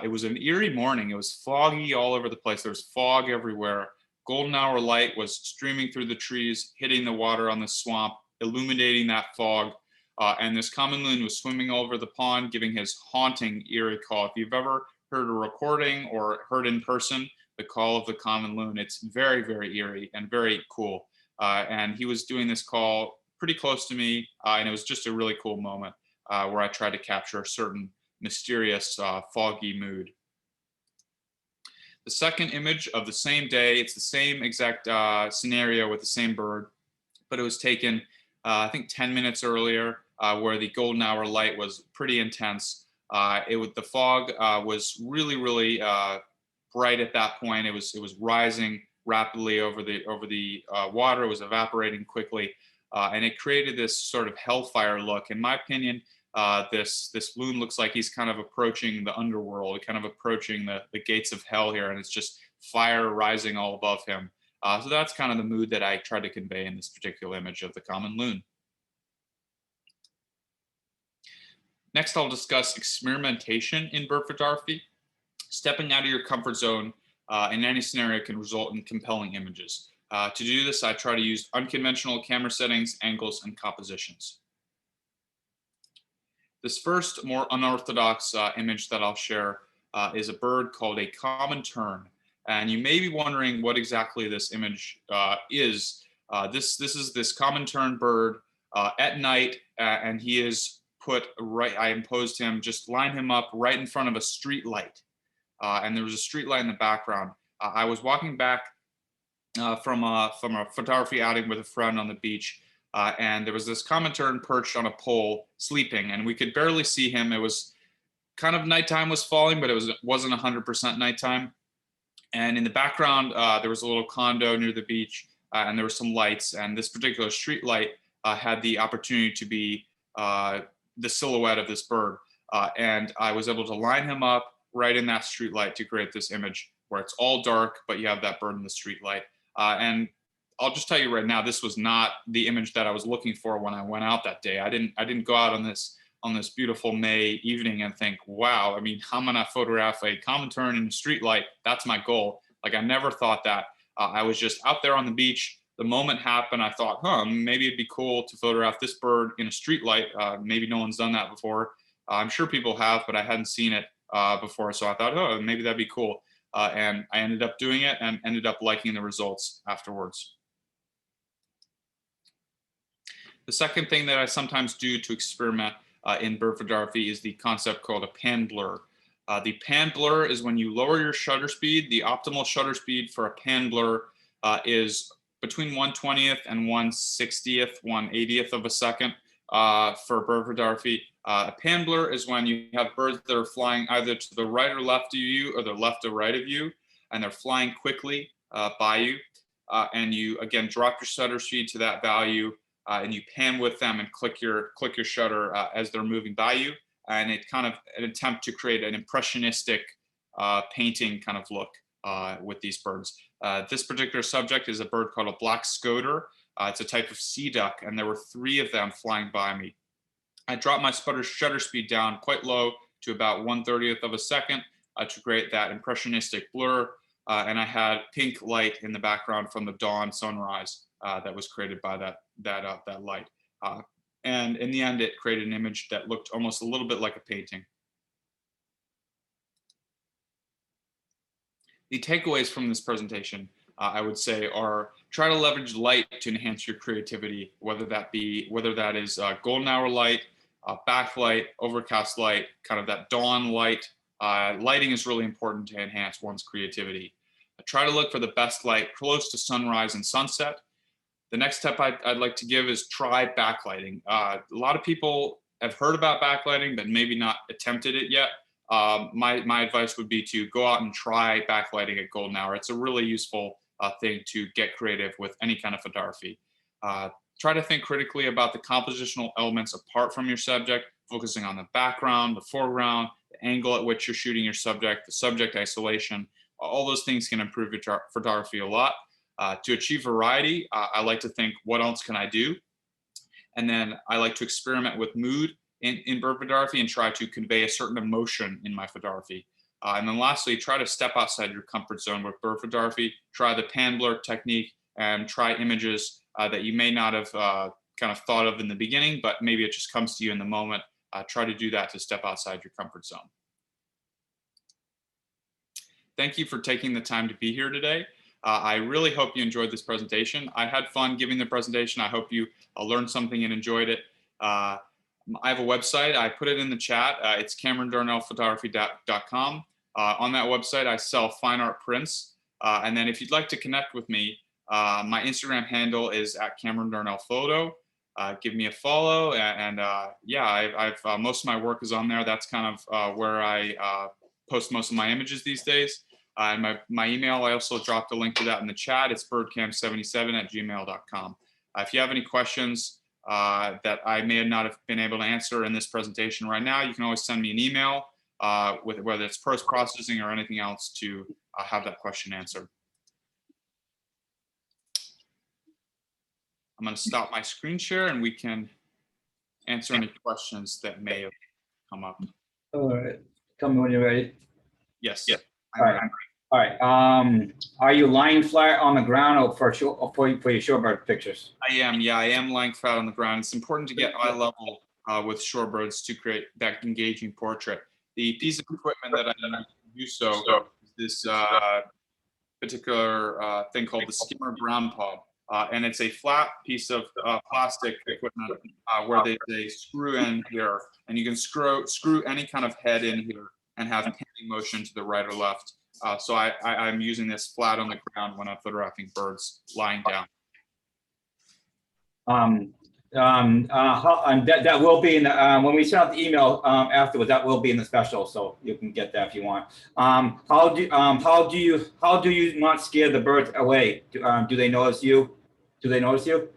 Speaker 7: It was an eerie morning. It was foggy all over the place. There was fog everywhere. Golden hour light was streaming through the trees, hitting the water on the swamp, illuminating that fog. And this common loon was swimming all over the pond, giving his haunting, eerie call. If you've ever heard a recording or heard in person the call of the common loon, it's very, very eerie and very cool. And he was doing this call pretty close to me, and it was just a really cool moment where I tried to capture a certain mysterious, foggy mood. The second image of the same day, it's the same exact scenario with the same bird, but it was taken, I think 10 minutes earlier, where the golden hour light was pretty intense. The fog was really, really bright at that point. It was rising rapidly over the water. It was evaporating quickly, and it created this sort of hellfire look. In my opinion, this loon looks like he's kind of approaching the underworld, kind of approaching the gates of hell here, and it's just fire rising all above him. So that's kind of the mood that I tried to convey in this particular image of the common loon. Next, I'll discuss experimentation in bird photography. Stepping out of your comfort zone in any scenario can result in compelling images. To do this, I try to use unconventional camera settings, angles, and compositions. This first, more unorthodox image that I'll share is a bird called a common tern. And you may be wondering what exactly this image is. This is this common tern bird at night, and he is put right, I imposed him, just line him up right in front of a street light. And there was a street light in the background. I was walking back from a photography outing with a friend on the beach, and there was this common tern perched on a pole sleeping, and we could barely see him. It was kind of nighttime was falling, but it wasn't 100% nighttime. And in the background, there was a little condo near the beach, and there were some lights, and this particular street light had the opportunity to be the silhouette of this bird. And I was able to line him up right in that street light to create this image where it's all dark, but you have that bird in the street light. And I'll just tell you right now, this was not the image that I was looking for when I went out that day. I didn't go out on this beautiful May evening and think, wow, I mean, how am I gonna photograph a common tern in a street light? That's my goal. Like, I never thought that. I was just out there on the beach. The moment happened, I thought, maybe it'd be cool to photograph this bird in a street light. Maybe no one's done that before. I'm sure people have, but I hadn't seen it before. So I thought, maybe that'd be cool. And I ended up doing it and ended up liking the results afterwards. The second thing that I sometimes do to experiment in bird photography is the concept called a pan blur. The pan blur is when you lower your shutter speed. The optimal shutter speed for a pan blur is between 1/20th and 1/60th, 1/80th of a second for bird photography. A pan blur is when you have birds that are flying either to the right or left of you or the left or right of you. and they're flying quickly by you. And you, again, drop your shutter speed to that value, and you pan with them and click your shutter as they're moving by you. And it kind of an attempt to create an impressionistic painting kind of look with these birds. This particular subject is a bird called a black scoter. It's a type of sea duck, and there were 3 of them flying by me. I dropped my shutter speed down quite low to about 1/30th of a second to create that impressionistic blur. And I had pink light in the background from the dawn sunrise that was created by that light. And in the end, it created an image that looked almost a little bit like a painting. The takeaways from this presentation, I would say, are try to leverage light to enhance your creativity, whether that is golden hour light, backlight, overcast light, kind of that dawn light. Lighting is really important to enhance one's creativity. Try to look for the best light close to sunrise and sunset. The next step I'd like to give is try backlighting. A lot of people have heard about backlighting, but maybe not attempted it yet. My advice would be to go out and try backlighting at golden hour. It's a really useful thing to get creative with any kind of photography. Try to think critically about the compositional elements apart from your subject, focusing on the background, the foreground, the angle at which you're shooting your subject, the subject isolation. All those things can improve your photography a lot. To achieve variety, I like to think, what else can I do? And then I like to experiment with mood in bird photography and try to convey a certain emotion in my photography. And then lastly, try to step outside your comfort zone with bird photography. Try the pan blur technique and try images that you may not have kind of thought of in the beginning, but maybe it just comes to you in the moment. Try to do that to step outside your comfort zone. Thank you for taking the time to be here today. I really hope you enjoyed this presentation. I had fun giving the presentation. I hope you learned something and enjoyed it. I have a website. I put it in the chat. It's CameronDarnellPhotography.com. On that website, I sell fine art prints. And then if you'd like to connect with me, my Instagram handle is @CameronDarnellPhoto. Give me a follow. And yeah, I've most of my work is on there. That's kind of where I post most of my images these days. And my email, I also dropped a link to that in the chat. It's birdcam77@gmail.com. If you have any questions that I may not have been able to answer in this presentation right now, you can always send me an email with whether it's post-processing or anything else to have that question answered. I'm going to stop my screen share and we can answer any questions that may have come up.
Speaker 6: All right. Tell me when you're ready.
Speaker 7: Yes.
Speaker 6: All right. All right. Are you lying flat on the ground or for your shorebird pictures?
Speaker 7: I am. Yeah, I am lying flat on the ground. It's important to get eye level with shorebirds to create that engaging portrait. The piece of equipment that I use to do so is this particular thing called the skimmer ground pod. And it's a flat piece of plastic equipment where there's a screw in here, and you can screw any kind of head in here and have panning motion to the right or left. So I'm using this flat on the ground when I'm photographing birds lying down.
Speaker 6: That will be in the, when we send out the email afterwards, that will be in the special, so you can get that if you want. How do you not scare the birds away? Do they notice you? Do they notice you?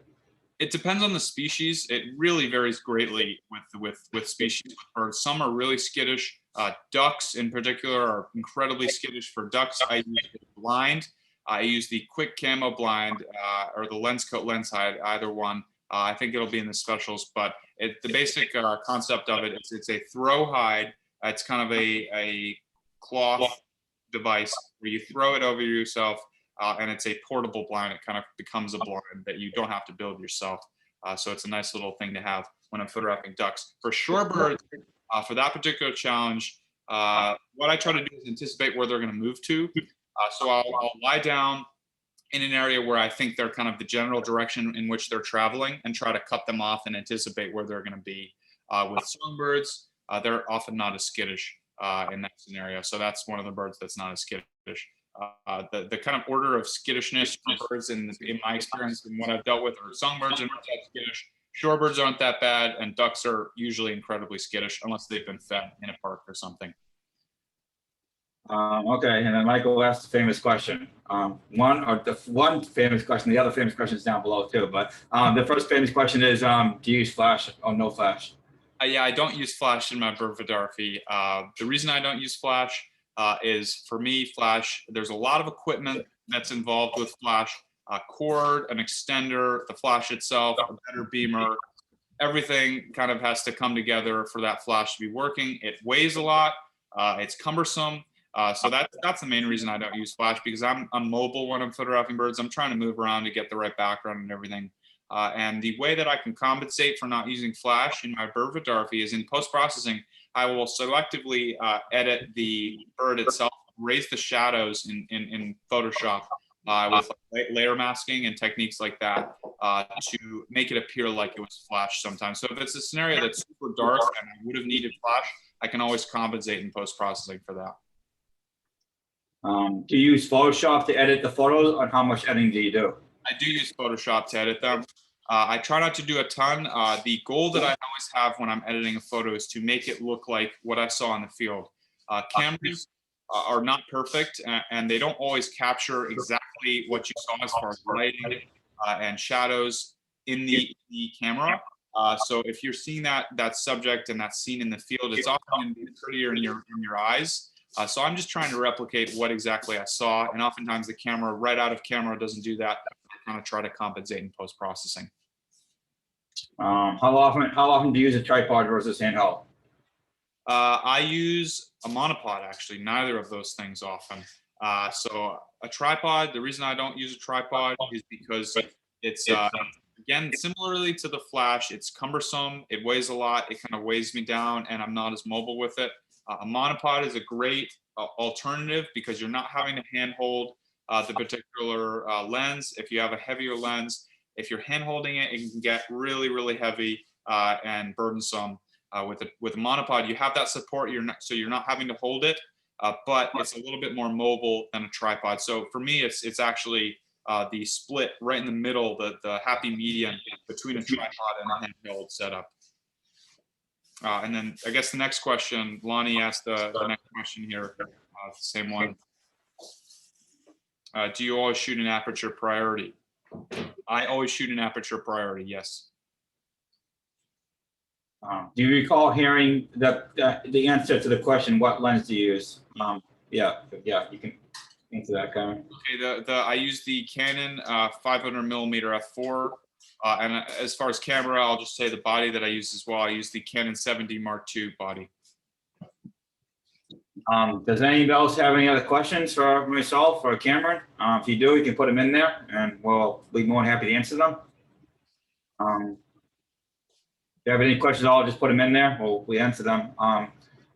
Speaker 7: It depends on the species. It really varies greatly with species with birds. Some are really skittish. Ducks in particular are incredibly skittish. For ducks, I use the blind. I use the quick camo blind or the lens coat lens hide, either one. I think it'll be in the specials, but the basic concept of it is it's a throw hide. It's kind of a cloth device where you throw it over yourself, and it's a portable blind. It kind of becomes a blind that you don't have to build yourself. So it's a nice little thing to have when I'm photographing ducks. For shorebirds, for that particular challenge, what I try to do is anticipate where they're going to move to. So I'll lie down in an area where I think they're kind of the general direction in which they're traveling and try to cut them off and anticipate where they're going to be. With songbirds, they're often not as skittish in that scenario. So that's one of the birds that's not as skittish. The kind of order of skittishness for birds in my experience and what I've dealt with are songbirds and that skittish. Shorebirds aren't that bad, and ducks are usually incredibly skittish unless they've been fed in a park or something.
Speaker 6: Okay, and then Michael asked the famous question. One famous question, the other famous question is down below too, but the first famous question is, do you use flash or no flash?
Speaker 7: Yeah, I don't use flash in my bird photography. The reason I don't use flash is, for me, flash, there's a lot of equipment that's involved with flash, cord, an extender, the flash itself, a better beamer. Everything kind of has to come together for that flash to be working. It weighs a lot. It's cumbersome. So that's the main reason I don't use flash, because I'm mobile when I'm photographing birds. I'm trying to move around to get the right background and everything. And the way that I can compensate for not using flash in my bird photography is in post-processing. I will selectively edit the bird itself, raise the shadows in Photoshop with layer masking and techniques like that to make it appear like it was flash sometimes. So if it's a scenario that's super dark and I would have needed flash, I can always compensate in post-processing for that.
Speaker 6: Do you use Photoshop to edit the photos, or how much editing do you do?
Speaker 7: I do use Photoshop to edit them. I try not to do a ton. The goal that I always have when I'm editing a photo is to make it look like what I saw in the field. Cameras are not perfect, and they don't always capture exactly what you saw as far as lighting and shadows in the camera. So if you're seeing that subject and that scene in the field, it's often prettier in your eyes. So I'm just trying to replicate what exactly I saw, and oftentimes the camera right out of camera doesn't do that. I kind of try to compensate in post-processing.
Speaker 6: How often do you use a tripod versus handheld?
Speaker 7: I use a monopod, actually, neither of those things often. So a tripod, the reason I don't use a tripod is because it's, again, similarly to the flash, it's cumbersome, it weighs a lot, it kind of weighs me down, and I'm not as mobile with it. A monopod is a great alternative because you're not having to handhold the particular lens. If you have a heavier lens, if you're hand holding it, it can get really, really heavy and burdensome. With a monopod, you have that support. So you're not having to hold it, but it's a little bit more mobile than a tripod. So for me, it's actually the split right in the middle, the happy medium between a tripod and a handheld setup. And then I guess the next question, Lonnie asked the next question here, the same one. Do you always shoot an aperture priority? I always shoot an aperture priority, yes.
Speaker 6: Do you recall hearing the answer to the question, what lens do you use? Yeah, you can answer that, Kevin.
Speaker 7: Okay, I use the Canon 500mm f4. And as far as camera, I'll just say the body that I use as well. I use the Canon 7D Mark II body.
Speaker 6: Does anybody else have any other questions for myself or Cameron? If you do, you can put them in there and we'll be more than happy to answer them. If you have any questions, I'll just put them in there. We answer them.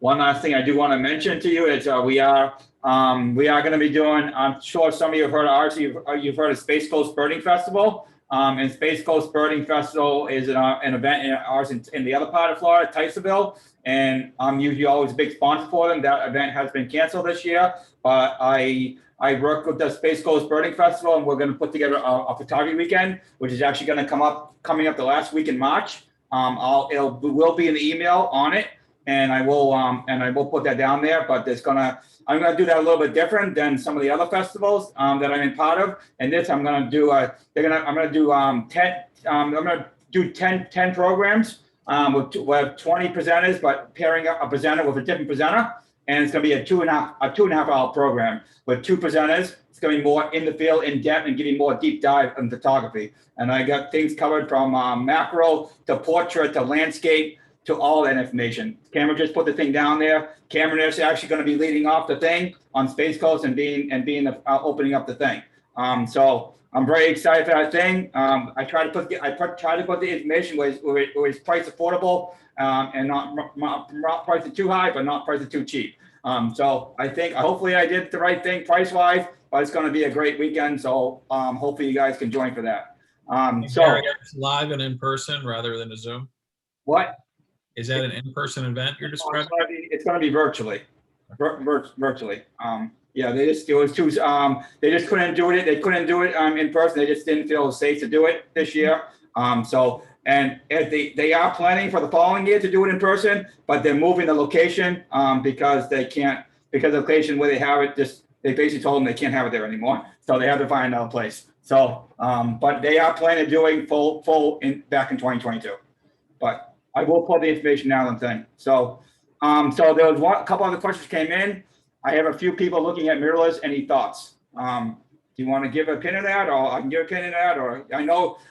Speaker 6: One last thing I do want to mention to you is we are going to be doing, I'm sure some of you have heard of ours, you've heard of Space Coast Birding Festival. And Space Coast Birding Festival is an event in ours in the other part of Florida, Tysonville. And I'm usually always a big sponsor for them. That event has been canceled this year, but I work with the Space Coast Birding Festival, and we're going to put together a photography weekend, which is actually going to coming up the last week in March. It will be in the email on it, and I will put that down there. But I'm going to do that a little bit different than some of the other festivals that I'm in part of. And this, I'm going to do 10 programs with 20 presenters, but pairing up a presenter with a different presenter. And it's going to be a two and a half hour program with 2 presenters. It's going to be more in the field, in depth, and giving more deep dive in photography. And I got things covered from macro to portrait to landscape to all that information. Cameron just put the thing down there. Cameron is actually going to be leading off the thing on Space Coast and being opening up the thing. So I'm very excited for that thing. I try to put the information where it's price affordable and not price it too high, but not price it too cheap. So hopefully I did the right thing price wise, but it's going to be a great weekend. So hopefully you guys can join for that. So
Speaker 8: it's live and in person rather than a Zoom.
Speaker 6: What?
Speaker 8: Is that an in-person event you're describing?
Speaker 6: It's going to be virtually. Virtually. Yeah, they just couldn't do it. They couldn't do it in person. They just didn't feel safe to do it this year. And they are planning for the following year to do it in person, but they're moving the location because they can't because of location where they have it, they basically told them they can't have it there anymore. So they have to find another place. So, but they are planning on doing full back in 2022. But I will pull the information now and thing. So, so there was a couple other questions came in. I have a few people looking at mirrorless. Any thoughts? Do you want to give an opinion of that, or I can give an opinion of that, or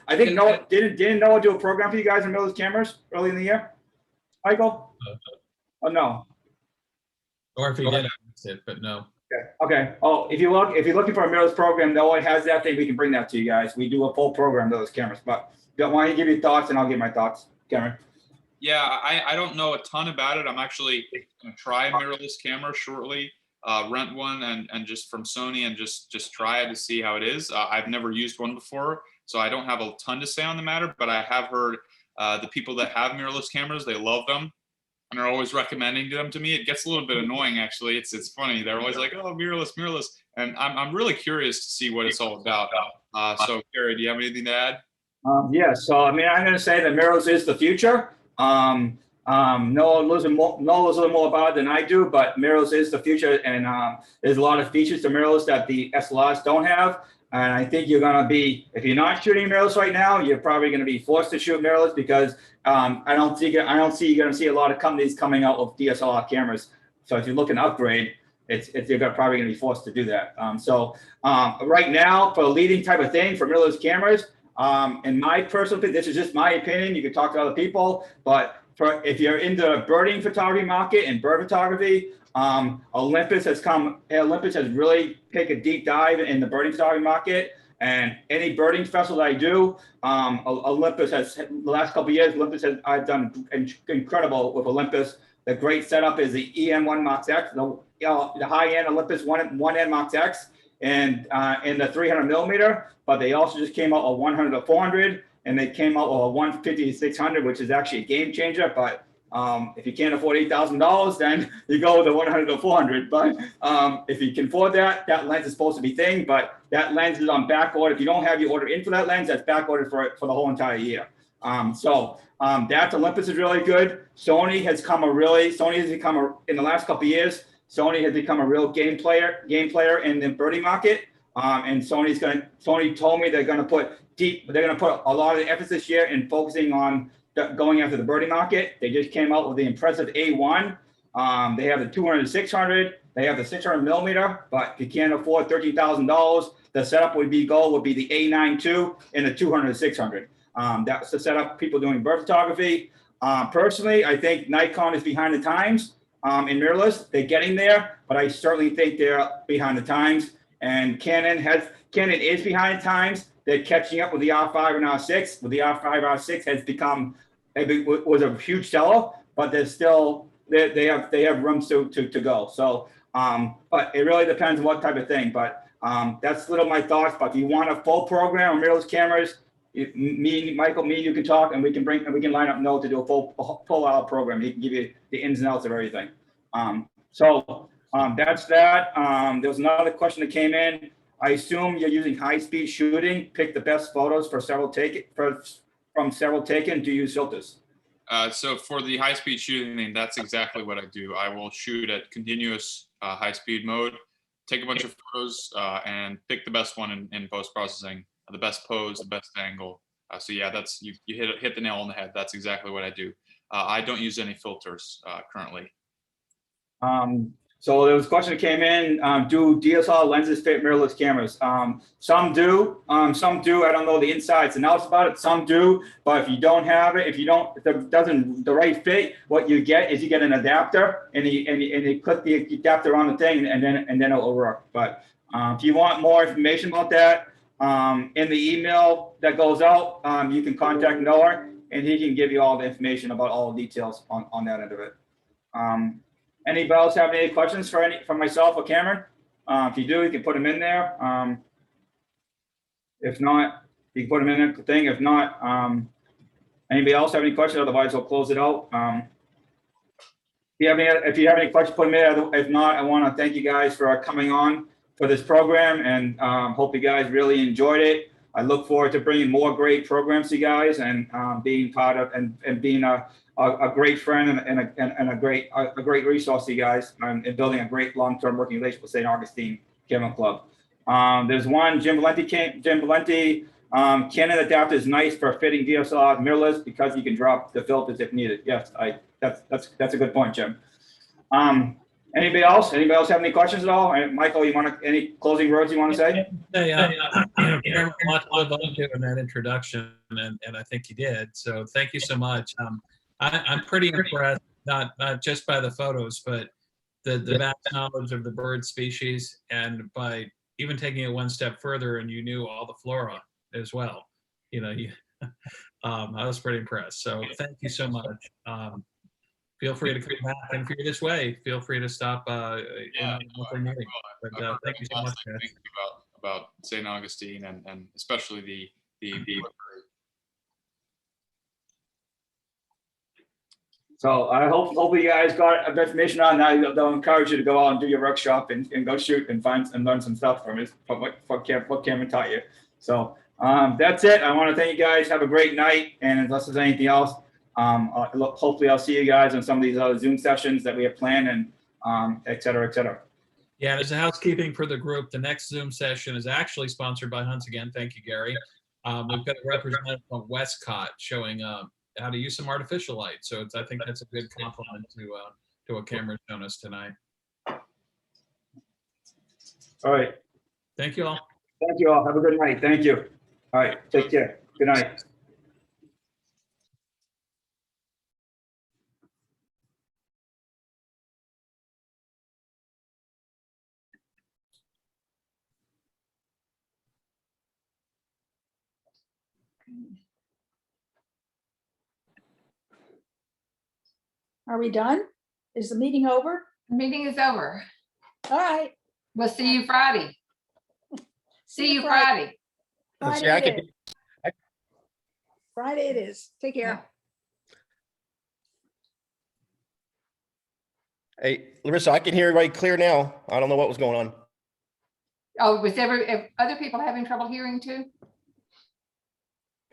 Speaker 6: I think Noah didn't Noah do a program for you guys on mirrorless cameras early in the year? Michael? Oh no.
Speaker 8: Or if he did, I missed it, but no.
Speaker 6: Okay. Oh, if you're looking for a mirrorless program, Noah has that thing. We can bring that to you guys. We do a full program of those cameras. But why don't you give your thoughts, and I'll give my thoughts, Cameron.
Speaker 7: Yeah, I don't know a ton about it. I'm actually going to try a mirrorless camera shortly, rent one and just from Sony and just try it to see how it is. I've never used one before, so I don't have a ton to say on the matter, but I have heard the people that have mirrorless cameras, they love them and are always recommending them to me. It gets a little bit annoying, actually. It's funny. They're always like, oh, mirrorless. And I'm really curious to see what it's all about. So, Gary, do you have anything to add?
Speaker 6: Yeah, so I mean, I'm going to say that mirrorless is the future. Noah knows a little more about it than I do, but mirrorless is the future, and there's a lot of features to mirrorless that the SLRs don't have. And I think you're going to be, if you're not shooting mirrorless right now, you're probably going to be forced to shoot mirrorless because I don't see you're going to see a lot of companies coming out with DSLR cameras. So if you're looking to upgrade, you're probably going to be forced to do that. So right now, for a leading type of thing for mirrorless cameras, in my personal opinion, this is just my opinion. You can talk to other people, but if you're into the birding photography market and bird photography, Olympus has really taken a deep dive in the birding photography market. And any birding festival that I do, Olympus has, the last couple of years, I've done incredible with Olympus. The great setup is the EM1 Max X, the high-end Olympus 1N Max X, and in the 300 millimeter, but they also just came out with 100 to 400, and they came out with a 150 to 600, which is actually a game changer. But if you can't afford $8,000, then you go with the 100 to 400. But if you can afford that, that lens is supposed to be thing, but that lens is on back order. If you don't have your order in for that lens, that's back ordered for the whole entire year. That Olympus is really good. Sony has become in the last couple of years, Sony has become a real game player in the birding market. And Sony told me they're going to put a lot of emphasis this year in focusing on going after the birding market. They just came out with the impressive A1. They have the 200 to 600. They have the 600 millimeter, but if you can't afford $13,000, the setup would be the A92 and the 200 to 600. That's the setup people doing bird photography. Personally, I think Nikon is behind the times in mirrorless. They're getting there, but I certainly think they're behind the times. And Canon is behind the times. They're catching up with the R5 and R6. With the R5, R6 was a huge seller, but they have room to go. So, but it really depends on what type of thing. But that's little my thoughts. But if you want a full program of mirrorless cameras, Michael, you can talk, and we can line up Noah to do a full hour program. He can give you the ins and outs of everything. That's that. There was another question that came in. I assume you're using high-speed shooting. Pick the best photos from several taken. Do you use filters?
Speaker 7: So for the high-speed shooting, that's exactly what I do. I will shoot at continuous high-speed mode, take a bunch of photos, and pick the best one in post-processing, the best pose, the best angle. So yeah, that's you hit the nail on the head. That's exactly what I do. I don't use any filters currently.
Speaker 6: So there was a question that came in, do DSLR lenses fit mirrorless cameras? Some do, I don't know the insides and outs about it, some do, but if you don't have it, if it doesn't the right fit, what you get is you get an adapter and you click the adapter on the thing and then it will work. But if you want more information about that, in the email that goes out, you can contact Noah and he can give you all the information about all the details on that end of it. Anybody else have any questions for myself or Cameron? If you do, you can put them in there. If not, you can put them in the thing. If not, anybody else have any questions? Otherwise, we'll close it out. If you have any questions, put them in. If not, I want to thank you guys for coming on for this program, and hope you guys really enjoyed it. I look forward to bringing more great programs to you guys and being part of and being a great friend and a great resource to you guys and building a great long-term working relationship with St. Augustine Kennel Club. There's one, Jim Valenti, Canon adapter is nice for fitting DSLR mirrorless because you can drop the filters if needed. Yes, that's a good point, Jim. Anybody else have any questions at all? And Michael, any closing words you want to say?
Speaker 2: Cameron, a lot to live up to in that introduction, and I think you did. So thank you so much. I'm pretty impressed, not just by the photos, but the vast knowledge of the bird species, and by even taking it one step further, and you knew all the flora as well. I was pretty impressed. So thank you so much. Feel free to come back, and if you're this way, feel free to stop in on the monthly meeting. But thank you so much, guys.
Speaker 7: Thinking about St. Augustine and especially the
Speaker 6: So I hope you guys got a bit of information on that. They'll encourage you to go out and do your workshop and go shoot and find and learn some stuff from what Cameron taught you. So that's it. I want to thank you guys. Have a great night. And unless there's anything else, hopefully I'll see you guys on some of these other Zoom sessions that we have planned and et cetera, et cetera.
Speaker 2: Yeah, there's a housekeeping for the group. The next Zoom session is actually sponsored by Hunts again. Thank you, Gary. We've got a representative from Westcott showing how to use some artificial light. So I think that's a good compliment to what Cameron's shown us tonight.
Speaker 6: All right.
Speaker 2: Thank you all.
Speaker 6: Thank you all. Have a good night. Thank you. All right. Take care. Good night.
Speaker 5: Are we done? Is the meeting over?
Speaker 9: The meeting is over.
Speaker 5: All right.
Speaker 9: We'll see you Friday. See you Friday.
Speaker 4: Let's see,
Speaker 5: Friday it is. Friday it is. Take care.
Speaker 4: Hey, Larissa, I can hear everybody clear now. I don't know what was going on.
Speaker 9: Oh, was other people having trouble hearing too?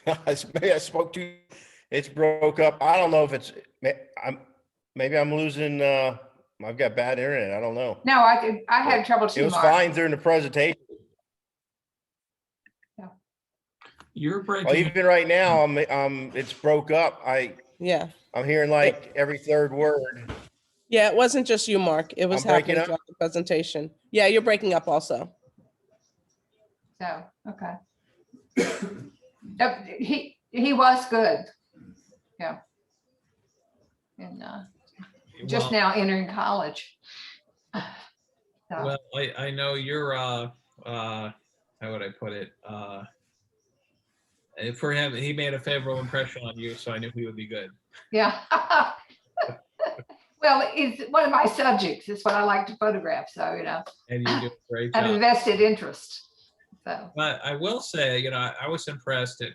Speaker 4: Maybe I spoke to, it's broke up. I don't know if it's, maybe I'm losing, I've got bad internet. I don't know.
Speaker 9: No, I had trouble too.
Speaker 4: It was
Speaker 9: Mark.
Speaker 4: fine during the presentation.
Speaker 2: You're breaking.
Speaker 4: Well, even right now, it's broke up.
Speaker 1: Yeah.
Speaker 4: I'm hearing like every third word.
Speaker 1: Yeah, it wasn't just you, Mark. It was
Speaker 4: I'm breaking
Speaker 1: happening
Speaker 4: up?
Speaker 1: throughout the presentation. Yeah, you're breaking up also.
Speaker 9: So, okay. He was good. Yeah. And just now entering college. So,
Speaker 2: Well, I know you're how would I put it? For him, he made a favorable impression on you, so I knew he would be good.
Speaker 9: yeah. Well, it's one of my subjects. It's what I like to photograph. So,
Speaker 2: And you do a great
Speaker 9: I have
Speaker 2: job.
Speaker 9: invested interest. So.
Speaker 2: But I will say, I was impressed at